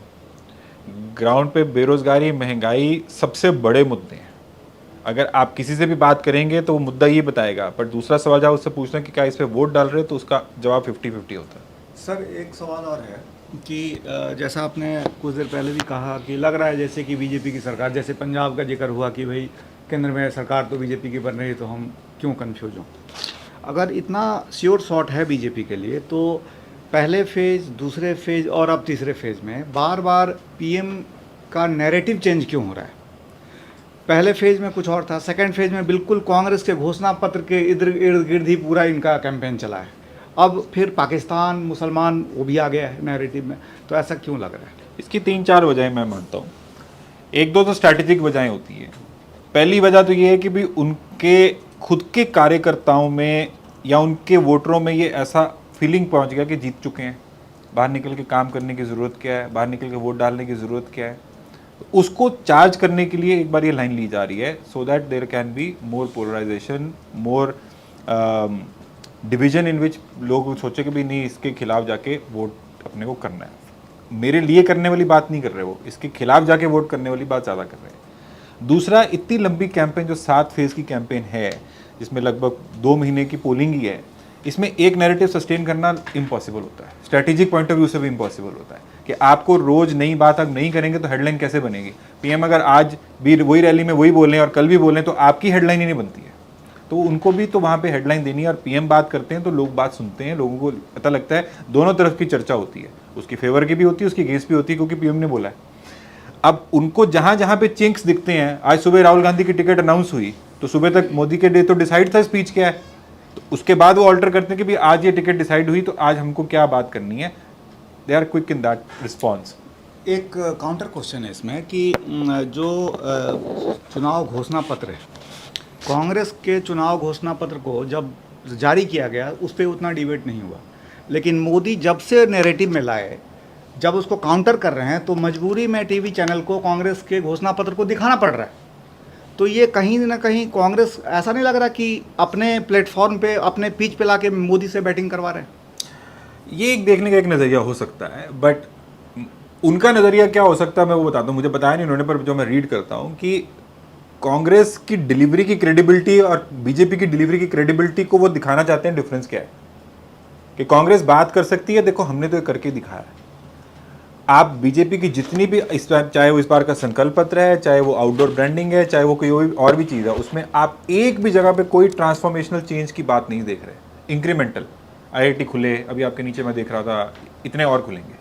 ग्राउंड पे बेरोजगारी महंगाई सबसे बड़े मुद्दे हैं। अगर आप किसी से भी बात करेंगे तो वो मुद्दा ये बताएगा, पर दूसरा सवाल जब उससे पूछना कि क्या इस पे वोट डाल रहे हो तो उसका जवाब 50-50 होता है।
सर एक सवाल और है कि जैसा आपने कुछ देर पहले भी कहा कि लग रहा है जैसे कि बीजेपी की सरकार, जैसे पंजाब का जिक्र हुआ कि भाई केंद्र में सरकार तो बीजेपी की बन रही है तो हम क्यों कंफ्यूज हों। अगर इतना श्योर शॉट है बीजेपी के लिए तो पहले फेज़, दूसरे फेज़ और अब तीसरे फेज़ में बार बार पीएम का नैरेटिव चेंज क्यों हो रहा है? पहले फेज़ में कुछ और था, सेकंड फेज़ में बिल्कुल कांग्रेस के घोषणा पत्र के इर्द गिर्द ही पूरा इनका कैंपेन चला है। अब फिर पाकिस्तान, मुसलमान वो भी आ गया है नैरेटिव में, तो ऐसा क्यों लग रहा है?
इसकी 3-4 वजहें मैं मानता हूँ। 1-2 तो स्ट्रैटेजिक वजहें होती है। पहली वजह तो ये है कि भी उनके खुद के कार्यकर्ताओं में या उनके वोटरों में ये ऐसा फीलिंग पहुंच गया कि जीत चुके हैं, बाहर निकल के काम करने की ज़रूरत क्या है, बाहर निकल के वोट डालने की ज़रूरत क्या है, उसको चार्ज करने के लिए एक बार ये लाइन ली जा रही है, so that there can be more polarisation, more division in which लोग सोचे कि भी नहीं इसके खिलाफ जाके वोट अपने को करना है। मेरे लिए करने वाली बात नहीं कर रहे, वो इसके खिलाफ जाके वोट करने वाली बात ज़्यादा कर रहे हैं। दूसरा, इतनी लंबी कैंपेन जो 7 फेज़ की कैंपेन है जिसमें लगभग 2 महीने की पोलिंग ही है, इसमें एक नैरेटिव सस्टेन करना इम्पॉसिबल होता है, स्ट्रैटेजिक पॉइंट ऑफ व्यू से भी इम्पॉसिबल होता है कि आपको रोज नई बात आप नहीं करेंगे तो हेडलाइन कैसे बनेगी। पीएम अगर आज भी वही रैली में वही बोलें और कल भी बोलें तो आपकी हेडलाइन ही नहीं बनती है। तो उनको भी तो वहाँ पे हेडलाइन देनी है, और पीएम बात करते हैं तो लोग बात सुनते हैं, लोगों को पता लगता है, दोनों तरफ की चर्चा होती है, उसकी फेवर की भी होती है, उसकी अगेंस्ट भी होती है, क्योंकि पीएम ने बोला है। अब उनको जहाँ जहाँ पे चिंक्स दिखते हैं, आज सुबह राहुल गांधी की टिकट अनाउंस हुई तो सुबह तक मोदी के डे तो डिसाइड था स्पीच क्या है, तो उसके बाद वो ऑल्टर करते हैं कि भाई आज ये टिकट डिसाइड हुई तो आज हमको क्या बात करनी है। They are quick in that response.
एक काउंटर क्वेश्चन है इसमें कि जो चुनाव घोषणा पत्र है, कांग्रेस के चुनाव घोषणा पत्र को जब जारी किया गया उस पर उतना डिबेट नहीं हुआ, लेकिन मोदी जब से नैरेटिव में लाए, जब उसको काउंटर कर रहे हैं तो मजबूरी में टीवी चैनल को कांग्रेस के घोषणा पत्र को दिखाना पड़ रहा है। तो ये कहीं ना कहीं कांग्रेस, ऐसा नहीं लग रहा कि अपने प्लेटफॉर्म पे, अपने पिच पे लाके मोदी से बैटिंग करवा रहे हैं?
ये एक देखने का एक नज़रिया हो सकता है, बट उनका नज़रिया क्या हो सकता है मैं वो बताता हूँ। मुझे बताया नहीं उन्होंने, पर जो मैं रीड करता हूँ कि कांग्रेस की डिलीवरी की क्रेडिबिलिटी और बीजेपी की डिलीवरी की क्रेडिबिलिटी को वो दिखाना चाहते हैं। डिफरेंस क्या है कि कांग्रेस बात कर सकती है, देखो हमने तो ये करके दिखाया है। आप बीजेपी की जितनी भी चाहे वो इस बार का संकल्प पत्र है, चाहे वो आउटडोर ब्रांडिंग है, चाहे वो कोई और भी चीज़ है, उसमें आप एक भी जगह पे कोई ट्रांसफॉर्मेशनल चेंज की बात नहीं देख रहे। इंक्रीमेंटल आईआईटी खुले, अभी आपके नीचे मैं देख रहा था, इतने और खुलेंगे,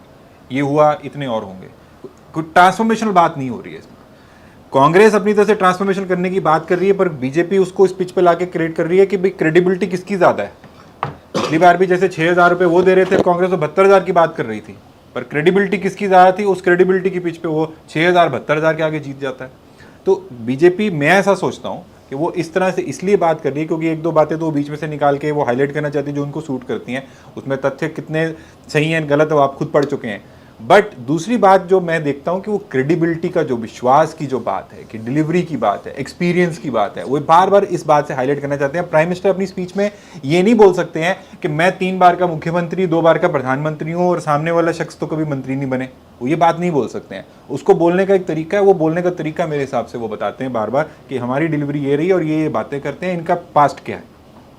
ये हुआ, इतने और होंगे, कोई ट्रांसफॉर्मेशनल बात नहीं हो रही है इसमें। कांग्रेस अपनी तरफ से ट्रांसफॉर्मेशन करने की बात कर रही है, पर बीजेपी उसको इस पिच पे लाके क्रिएट कर रही है कि भाई क्रेडिबिलिटी किसकी ज़्यादा है। पिछली बार भी जैसे 6,000 रुपये वो दे रहे थे, कांग्रेस तो 72,000 की बात कर रही थी, पर क्रेडिबिलिटी किसकी ज़्यादा थी, उस क्रेडिबिलिटी की पिच पे वो 6,000 72,000 के आगे जीत जाता है। तो बीजेपी, मैं ऐसा सोचता हूँ कि वो इस तरह से इसलिए बात कर रही है क्योंकि एक दो बातें तो वो बीच में से निकाल के वो हाईलाइट करना चाहती है जो उनको सूट करती हैं। उसमें तथ्य कितने सही हैं गलत है वो आप खुद पढ़ चुके हैं। बट दूसरी बात जो मैं देखता हूँ कि वो क्रेडिबिलिटी का जो विश्वास की जो बात है, कि डिलीवरी की बात है, एक्सपीरियंस की बात है, वो बार बार इस बात से हाईलाइट करना चाहते हैं। प्राइम मिनिस्टर अपनी स्पीच में ये नहीं बोल सकते हैं कि मैं 3 बार का मुख्यमंत्री, 2 बार का प्रधानमंत्री हूँ और सामने वाला शख्स तो कभी मंत्री नहीं बने। वो ये बात नहीं बोल सकते हैं। उसको बोलने का एक तरीका है, वो बोलने का तरीका मेरे हिसाब से वो बताते हैं बार बार कि हमारी डिलीवरी ये रही और ये बातें करते हैं, इनका पास्ट क्या है,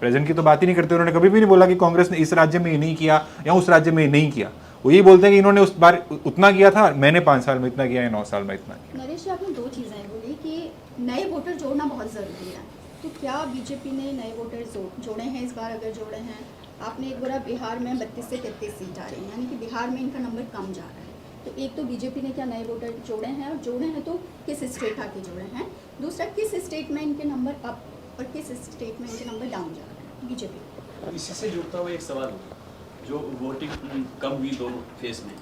प्रेजेंट की तो बात ही नहीं करते। उन्होंने कभी भी नहीं बोला कि कांग्रेस ने इस राज्य में ये नहीं किया या उस राज्य में ये नहीं किया। वो यही बोलते हैं कि इन्होंने उस बार उतना किया था, मैंने 5 साल में इतना किया या 9 साल में इतना किया।
नरेश जी, आपने 2 चीज़ें बोली कि नए वोटर जोड़ना बहुत ज़रूरी है, तो क्या बीजेपी ने नए वोटर जोड़े हैं इस बार? अगर जोड़े हैं, आपने एक बार बिहार में 32 से 33 सीट आ रही है, यानी कि बिहार में इनका नंबर कम जा रहा है। तो एक तो बीजेपी ने क्या नए वोटर जोड़े हैं, और जोड़े हैं तो किस स्टेट आके जोड़े हैं? दूसरा, किस स्टेट में इनके नंबर अप और किस स्टेट में इनके नंबर डाउन जा रहे हैं बीजेपी?
इसी से जुड़ता हुआ एक सवाल जो वोटिंग कम हुई 2 फेज में,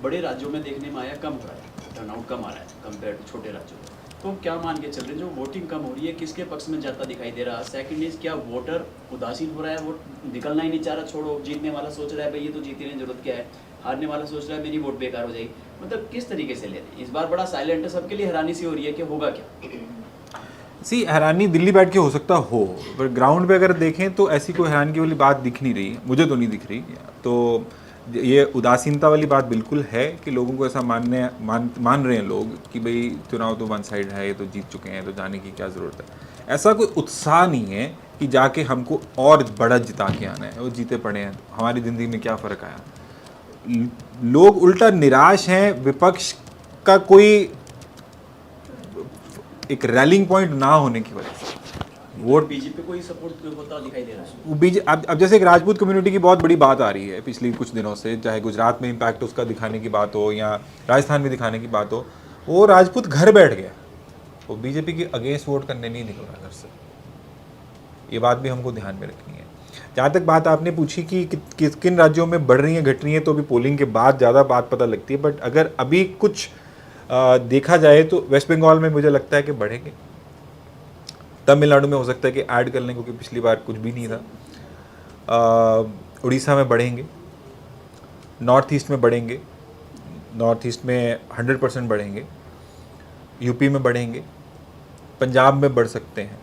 बड़े राज्यों में देखने में आया कम हो रहा है, टर्नआउट कम आ रहा है कंपेयर टू छोटे राज्यों में। तो क्या मान के चल रहे हैं जो वोटिंग कम हो रही है किसके पक्ष में जाता दिखाई दे रहा है? सेकंड इज, क्या वोटर उदासीन हो रहा है, वोट निकलना ही नहीं चाह रहा, छोड़ो, जीतने वाला सोच रहा है भाई ये तो जीतने की जरूरत क्या है, हारने वाला सोच रहा है मेरी वोट बेकार हो जाएगी। मतलब किस तरीके से ले रहे हैं? इस बार बड़ा साइलेंट है, सबके लिए हैरानी सी हो रही है कि होगा क्या।
सी हैरानी दिल्ली बैठ के हो सकता हो, पर ग्राउंड पे अगर देखें तो ऐसी कोई हैरानी वाली बात दिख नहीं रही, मुझे तो नहीं दिख रही। तो ये उदासीनता वाली बात बिल्कुल है कि लोगों को ऐसा मान रहे हैं लोग कि भाई चुनाव तो 1 साइड है, ये तो जीत चुके हैं, तो जाने की क्या ज़रूरत है। ऐसा कोई उत्साह नहीं है कि जाके हमको और बड़ा जिता के आना है, वो जीते पड़े हैं, हमारी ज़िंदगी में क्या फ़र्क आया। लोग उल्टा निराश हैं, विपक्ष का कोई एक रैलिंग पॉइंट ना होने की वजह से वोट
बीजेपी को ही सपोर्ट होता दिखाई दे रहा है।
वो अब जैसे एक राजपूत कम्युनिटी की बहुत बड़ी बात आ रही है पिछली कुछ दिनों से, चाहे गुजरात में इम्पैक्ट उसका दिखाने की बात हो या राजस्थान में दिखाने की बात हो, वो राजपूत घर बैठ गया, वो बीजेपी के अगेंस्ट वोट करने नहीं निकल रहा घर से। ये बात भी हमको ध्यान में रखनी है। जहाँ तक बात आपने पूछी कि किन राज्यों में बढ़ रही है घट रही है, तो अभी पोलिंग के बाद ज़्यादा बात पता लगती है। बट अगर अभी कुछ देखा जाए तो वेस्ट बंगाल में मुझे लगता है कि बढ़ेंगे, तमिलनाडु में हो सकता है कि ऐड कर लें क्योंकि पिछली बार कुछ भी नहीं था, उड़ीसा में बढ़ेंगे, नॉर्थ ईस्ट में बढ़ेंगे, नॉर्थ ईस्ट में 100% बढ़ेंगे, यूपी में बढ़ेंगे, पंजाब में बढ़ सकते हैं।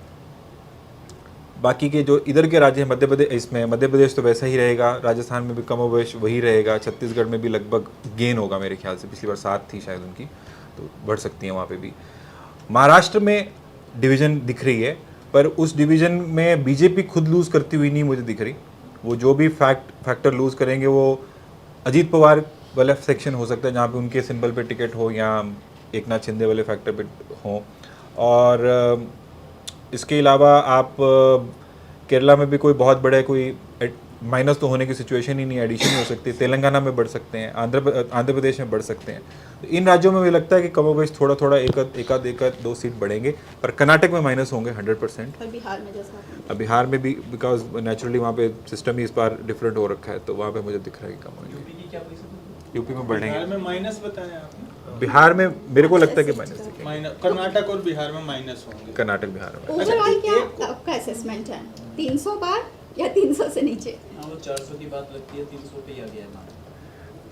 बाकी के जो इधर के राज्य हैं, मध्य प्रदेश तो वैसा ही रहेगा, राजस्थान में भी कमोवेश वही रहेगा, छत्तीसगढ़ में भी लगभग गेन होगा मेरे ख्याल से, पिछली बार 7 थी शायद उनकी, तो बढ़ सकती हैं वहाँ पे भी। महाराष्ट्र में डिवीज़न दिख रही है, पर उस डिवीज़न में बीजेपी खुद लूज़ करती हुई नहीं मुझे दिख रही। वो जो भी फैक्टर लूज़ करेंगे वो अजीत पवार वाला सेक्शन हो सकता है जहाँ पे उनके सिंबल पे टिकट हो, या एक नाथ शिंदे वाले फैक्टर पे हो। और इसके अलावा आप केरला में भी कोई बहुत बड़े कोई माइनस तो होने की सिचुएशन ही नहीं, एडिशन ही हो सकती है। तेलंगाना में बढ़ सकते हैं, आंध्र प्रदेश में बढ़ सकते हैं। तो इन राज्यों में मुझे लगता है कि कमोबेश थोड़ा थोड़ा एक 2 सीट बढ़ेंगे, पर कर्नाटक में माइनस होंगे 100%।
और बिहार में जैसा आपने
अब बिहार में भी बिकॉज नेचुरली वहाँ पे सिस्टम ही इस बार डिफरेंट हो रखा है, तो वहाँ पे मुझे दिख रहा है कि कम होंगे। यूपी में बढ़ेंगे।
में माइनस बताया आपने?
बिहार में मेरे को लगता है कि माइनस,
कर्नाटक और बिहार में माइनस होंगे।
कर्नाटक बिहार में।
ओवरऑल क्या आपका असेसमेंट है? 300 पार या 300 से नीचे?
हाँ, वो 400 की बात लगती है, 300 पे ही आ गया है ना।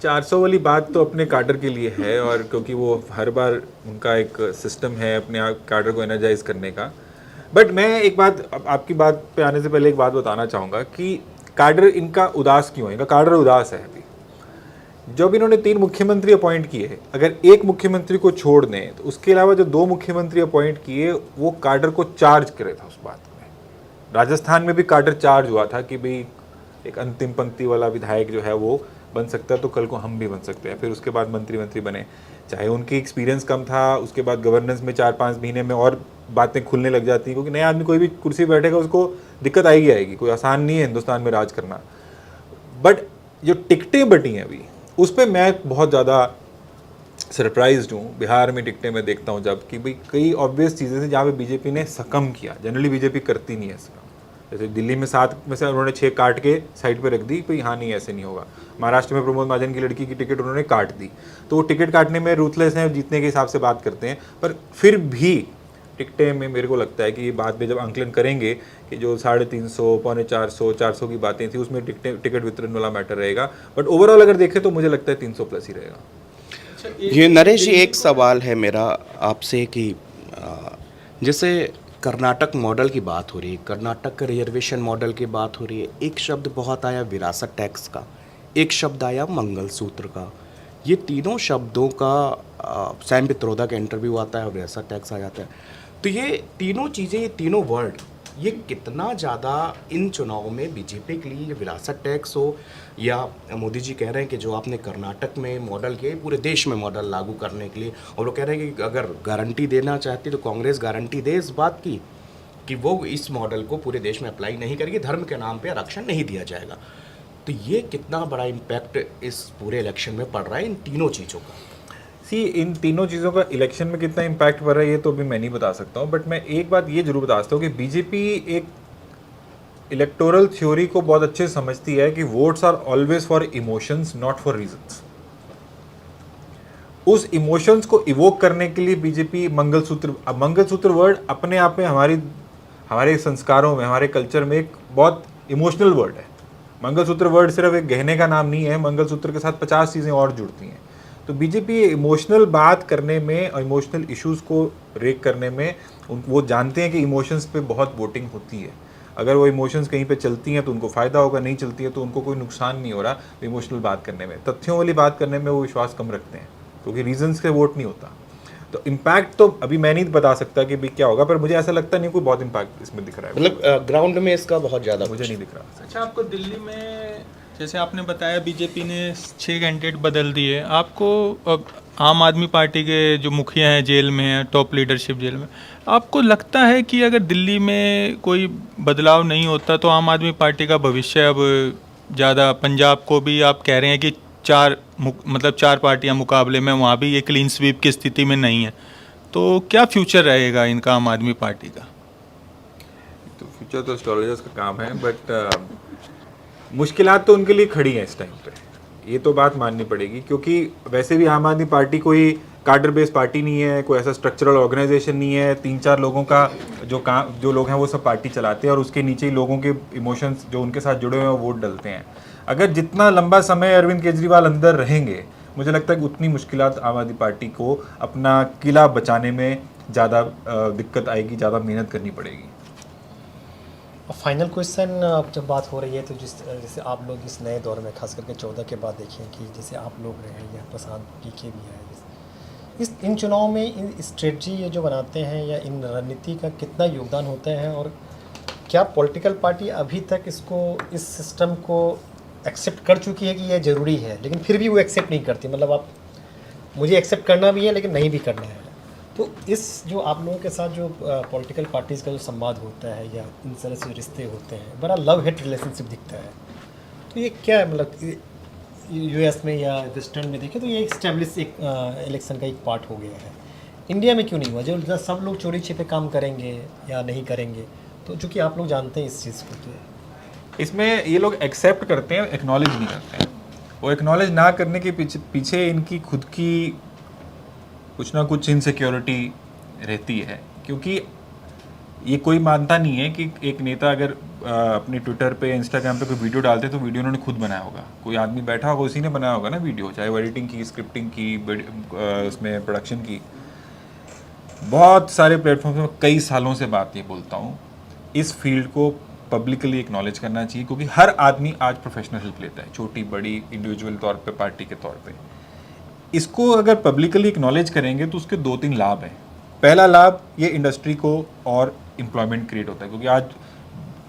400 वाली बात तो अपने कार्डर के लिए है, और क्योंकि वो हर बार उनका एक सिस्टम है अपने आप कार्डर को एनर्जाइज करने का। बट मैं एक बात आपकी बात पे आने से पहले एक बात बताना चाहूँगा कि कार्डर इनका उदास क्यों है। इनका कार्डर उदास है अभी। जब इन्होंने 3 मुख्यमंत्री अपॉइंट किए, अगर एक मुख्यमंत्री को छोड़ दें तो उसके अलावा जो 2 मुख्यमंत्री अपॉइंट किए वो कार्डर को चार्ज करे था उस बात में। राजस्थान में भी कार्डर चार्ज हुआ था कि भाई एक अंतिम पंक्ति वाला विधायक जो है वो बन सकता है, तो कल को हम भी बन सकते हैं। फिर उसके बाद मंत्री बने, चाहे उनकी एक्सपीरियंस कम था, उसके बाद गवर्नेंस में 4-5 महीने में और बातें खुलने लग जाती हैं, क्योंकि नया आदमी कोई भी कुर्सी बैठेगा उसको दिक्कत आएगी। कोई आसान नहीं है हिंदुस्तान में राज करना। बट जो टिकटें बटी हैं अभी, उस पर मैं बहुत ज़्यादा सरप्राइज्ड हूँ। बिहार में टिकटें मैं देखता हूँ जब कि भाई कई ऑब्वियस चीज़ें थी जहाँ पे बीजेपी ने सकम किया। जनरली बीजेपी करती नहीं है सकम। जैसे दिल्ली में 7 में से उन्होंने 6 काट के साइड पे रख दी, भाई हाँ नहीं ऐसे नहीं होगा। महाराष्ट्र में प्रमोद महाजन की लड़की की टिकट उन्होंने काट दी, तो वो टिकट काटने में रूथलेस हैं, जीतने के हिसाब से बात करते हैं। पर फिर भी टिकटें में मेरे को लगता है कि ये बाद में जब आंकलन करेंगे कि जो 350, 450, 400 की बातें थी उसमें टिकट वितरण वाला मैटर रहेगा। बट ओवरऑल अगर देखें तो मुझे लगता है 300 प्लस ही रहेगा।
ये नरेश जी, एक सवाल है मेरा आपसे कि जैसे कर्नाटक मॉडल की बात हो रही है, कर्नाटक का रिजर्वेशन मॉडल की बात हो रही है, एक शब्द बहुत आया विरासत टैक्स का, एक शब्द आया मंगलसूत्र का। ये तीनों शब्दों का सैम पित्रोदा का इंटरव्यू आता है और विरासत टैक्स आ जाता है। तो ये तीनों चीज़ें, ये तीनों वर्ड, ये कितना ज़्यादा इन चुनाव में बीजेपी के लिए विरासत टैक्स हो, या मोदी जी कह रहे हैं कि जो आपने कर्नाटक में मॉडल किए पूरे देश में मॉडल लागू करने के लिए, और वो कह रहे हैं कि अगर गारंटी देना चाहती तो कांग्रेस गारंटी दे इस बात की कि वो इस मॉडल को पूरे देश में अप्लाई नहीं करेगी, धर्म के नाम पे आरक्षण नहीं दिया जाएगा। तो ये कितना बड़ा इम्पैक्ट इस पूरे इलेक्शन में पड़ रहा है इन तीनों चीज़ों का?
इन तीनों चीज़ों का इलेक्शन में कितना इम्पैक्ट पड़ रहा है ये तो अभी मैं नहीं बता सकता हूँ। बट मैं एक बात ये जरूर बता सकता हूँ कि बीजेपी एक इलेक्टोरल थ्योरी को बहुत अच्छे से समझती है कि votes are always for emotions, not for reasons. उस इमोशंस को इवोक करने के लिए बीजेपी मंगलसूत्र वर्ड अपने आप में हमारे संस्कारों में, हमारे कल्चर में एक बहुत इमोशनल वर्ड है। मंगलसूत्र वर्ड सिर्फ एक गहने का नाम नहीं है, मंगलसूत्र के साथ 50 चीज़ें और जुड़ती हैं। तो बीजेपी इमोशनल बात करने में और इमोशनल इश्यूज को रेक करने में वो जानते हैं कि इमोशंस पे बहुत वोटिंग होती है। अगर वो इमोशंस कहीं पे चलती हैं तो उनको फ़ायदा होगा, नहीं चलती है तो उनको कोई नुकसान नहीं हो रहा। इमोशनल बात करने में, तथ्यों वाली बात करने में वो विश्वास कम रखते हैं, क्योंकि रीजंस से वोट नहीं होता। तो इम्पैक्ट तो अभी मैं नहीं बता सकता कि भी क्या होगा, पर मुझे ऐसा लगता नहीं कोई बहुत इम्पैक्ट इसमें दिख रहा है।
मतलब ग्राउंड में इसका बहुत ज़्यादा
मुझे नहीं दिख रहा।
अच्छा, आपको दिल्ली में जैसे आपने बताया बीजेपी ने 6 कैंडिडेट बदल दिए, आपको अब आम आदमी पार्टी के जो मुखिया हैं जेल में हैं, टॉप लीडरशिप जेल में, आपको लगता है कि अगर दिल्ली में कोई बदलाव नहीं होता तो आम आदमी पार्टी का भविष्य अब ज़्यादा, पंजाब को भी आप कह रहे हैं कि 4 पार्टियां मुकाबले में वहाँ भी ये क्लीन स्वीप की स्थिति में नहीं है, तो क्या फ्यूचर रहेगा इनका आम आदमी पार्टी का?
तो फ्यूचर तो एस्ट्रोलॉजर्स का काम है, बट मुश्किलात तो उनके लिए खड़ी हैं इस टाइम पे, ये तो बात माननी पड़ेगी। क्योंकि वैसे भी आम आदमी पार्टी कोई कार्डर बेस्ड पार्टी नहीं है, कोई ऐसा स्ट्रक्चरल ऑर्गेनाइजेशन नहीं है। 3-4 लोगों का जो लोग हैं वो सब पार्टी चलाते हैं, और उसके नीचे ही लोगों के इमोशंस जो उनके साथ जुड़े हुए हैं वो वोट डलते हैं। अगर जितना लंबा समय अरविंद केजरीवाल अंदर रहेंगे, मुझे लगता है कि उतनी मुश्किलात आम आदमी पार्टी को अपना किला बचाने में ज़्यादा दिक्कत आएगी, ज़्यादा मेहनत करनी पड़ेगी।
फाइनल क्वेश्चन, अब जब बात हो रही है तो जैसे आप लोग इस नए दौर में खास करके 14 के बाद देखें कि जैसे आप लोग रहे हैं या प्रशांत पीके भी है, इन चुनाव में इन स्ट्रेटजी ये जो बनाते हैं या इन रणनीति का कितना योगदान होता है, और क्या पॉलिटिकल पार्टी अभी तक इस सिस्टम को एक्सेप्ट कर चुकी है कि यह ज़रूरी है, लेकिन फिर भी वो एक्सेप्ट नहीं करती? मतलब आप, मुझे एक्सेप्ट करना भी है लेकिन नहीं भी करना है। तो इस जो आप लोगों के साथ जो पॉलिटिकल पार्टीज़ का जो संवाद होता है या इन तरह से रिश्ते होते हैं, बड़ा लव हेट रिलेशनशिप दिखता है। तो ये क्या है, मतलब यूएस में या वेस्टर्न में देखें तो ये स्टैब्लिश एक इलेक्शन का एक पार्ट हो गया है। इंडिया में क्यों नहीं हुआ? जो सब लोग चोरी छिपे काम करेंगे या नहीं करेंगे, तो चूँकि आप लोग जानते हैं इस चीज़ को, तो
इसमें ये लोग एक्सेप्ट करते हैं, एक्नॉलेज नहीं करते हैं। वो एक्नॉलेज ना करने के पीछे इनकी खुद की कुछ ना कुछ इनसिक्योरिटी रहती है, क्योंकि ये कोई मानता नहीं है कि एक नेता अगर अपने ट्विटर पे, इंस्टाग्राम पे कोई वीडियो डालते हैं तो वीडियो उन्होंने खुद बनाया होगा, कोई आदमी बैठा होगा उसी ने बनाया होगा ना वीडियो, चाहे वो एडिटिंग की, स्क्रिप्टिंग की, उसमें प्रोडक्शन की। बहुत सारे प्लेटफॉर्म में कई सालों से बात ये बोलता हूँ, इस फील्ड को पब्लिकली एक्नॉलेज करना चाहिए, क्योंकि हर आदमी आज प्रोफेशनल हेल्प लेता है, छोटी बड़ी, इंडिविजुअल तौर पे, पार्टी के तौर पे। इसको अगर पब्लिकली एक्नॉलेज करेंगे तो उसके 2-3 लाभ हैं। पहला लाभ, ये इंडस्ट्री को और एम्प्लॉयमेंट क्रिएट होता है, क्योंकि आज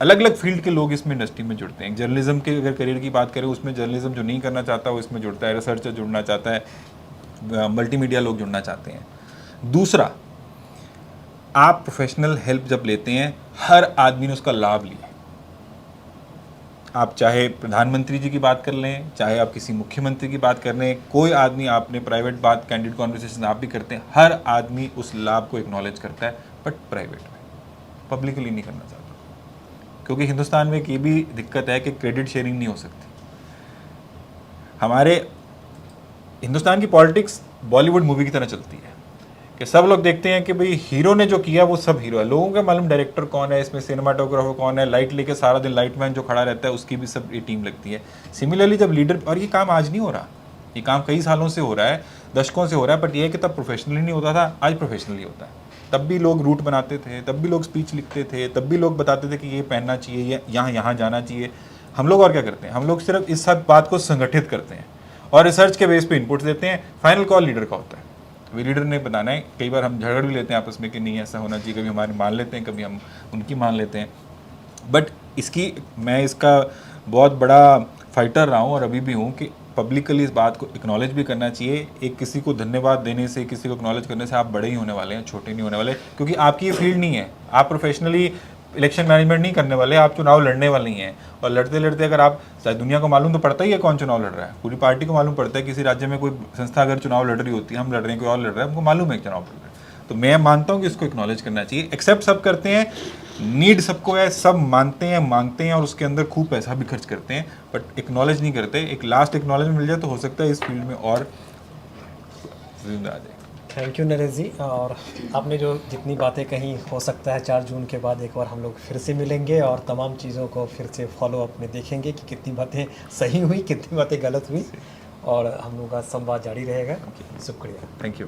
अलग अलग फील्ड के लोग इसमें इंडस्ट्री में जुड़ते हैं। जर्नलिज्म के अगर करियर की बात करें, उसमें जर्नलिज्म जो नहीं करना चाहता वो इसमें जुड़ता है, रिसर्चर जुड़ना चाहता है, मल्टीमीडिया लोग जुड़ना चाहते हैं। दूसरा, आप प्रोफेशनल हेल्प जब लेते हैं, हर आदमी ने उसका लाभ लिया। आप चाहे प्रधानमंत्री जी की बात कर लें, चाहे आप किसी मुख्यमंत्री की बात कर लें, कोई आदमी, आपने प्राइवेट बात, कैंडिड कॉन्वर्सेशन आप भी करते हैं, हर आदमी उस लाभ को एक्नॉलेज करता है, बट प्राइवेट में, पब्लिकली नहीं करना चाहता। क्योंकि हिंदुस्तान में एक ये भी दिक्कत है कि क्रेडिट शेयरिंग नहीं हो सकती। हमारे हिंदुस्तान की पॉलिटिक्स बॉलीवुड मूवी की तरह चलती है कि सब लोग देखते हैं कि भाई हीरो ने जो किया वो सब हीरो है। लोगों का मालूम डायरेक्टर कौन है, इसमें सिनेमाटोग्राफर कौन है, लाइट लेके सारा दिन लाइटमैन जो खड़ा रहता है उसकी भी सब ये टीम लगती है। सिमिलरली जब लीडर, और ये काम आज नहीं हो रहा, ये काम कई सालों से हो रहा है, दशकों से हो रहा है, बट ये है कि तब प्रोफेशनली नहीं होता था, आज प्रोफेशनली होता है। तब भी लोग रूट बनाते थे, तब भी लोग स्पीच लिखते थे, तब भी लोग बताते थे कि ये पहनना चाहिए, यहाँ जाना चाहिए। हम लोग और क्या करते हैं, हम लोग सिर्फ इस सब बात को संगठित करते हैं और रिसर्च के बेस पे इनपुट्स देते हैं। फाइनल कॉल लीडर का होता है, वे लीडर ने बताना है। कई बार हम झगड़ भी लेते हैं आपस में कि नहीं ऐसा होना चाहिए, कभी हमारे मान लेते हैं, कभी हम उनकी मान लेते हैं। बट मैं इसका बहुत बड़ा फाइटर रहा हूँ और अभी भी हूँ कि पब्लिकली इस बात को एक्नॉलेज भी करना चाहिए। एक किसी को धन्यवाद देने से, किसी को एक्नॉलेज करने से आप बड़े ही होने वाले हैं, छोटे नहीं होने वाले, क्योंकि आपकी ये फील्ड नहीं है। आप प्रोफेशनली इलेक्शन मैनेजमेंट नहीं करने वाले, आप चुनाव लड़ने वाले ही हैं। और लड़ते लड़ते अगर आप, शायद दुनिया को मालूम तो पड़ता ही है कौन चुनाव लड़ रहा है, पूरी पार्टी को मालूम पड़ता है। किसी राज्य में कोई संस्था अगर चुनाव लड़ रही होती है, हम लड़ रहे हैं, कोई और लड़ रहा है, हमको मालूम है चुनाव लड़ रहा है। तो मैं मानता हूँ कि इसको एक्नॉलेज करना चाहिए। एक्सेप्ट सब करते हैं, नीड सबको है, सब मानते हैं, मांगते हैं और उसके अंदर खूब पैसा भी खर्च करते हैं, बट एक्नॉलेज नहीं करते। एक लास्ट एक्नॉलेज मिल जाए तो हो सकता है इस फील्ड में और जिंदा आ जाए।
थैंक यू नरेश जी। और आपने जो जितनी बातें कही, हो सकता है 4 जून के बाद एक बार हम लोग फिर से मिलेंगे और तमाम चीज़ों को फिर से फॉलो अप में देखेंगे कि कितनी बातें सही हुई, कितनी बातें गलत हुई, और हम लोग का संवाद जारी रहेगा। शुक्रिया।
Thank you.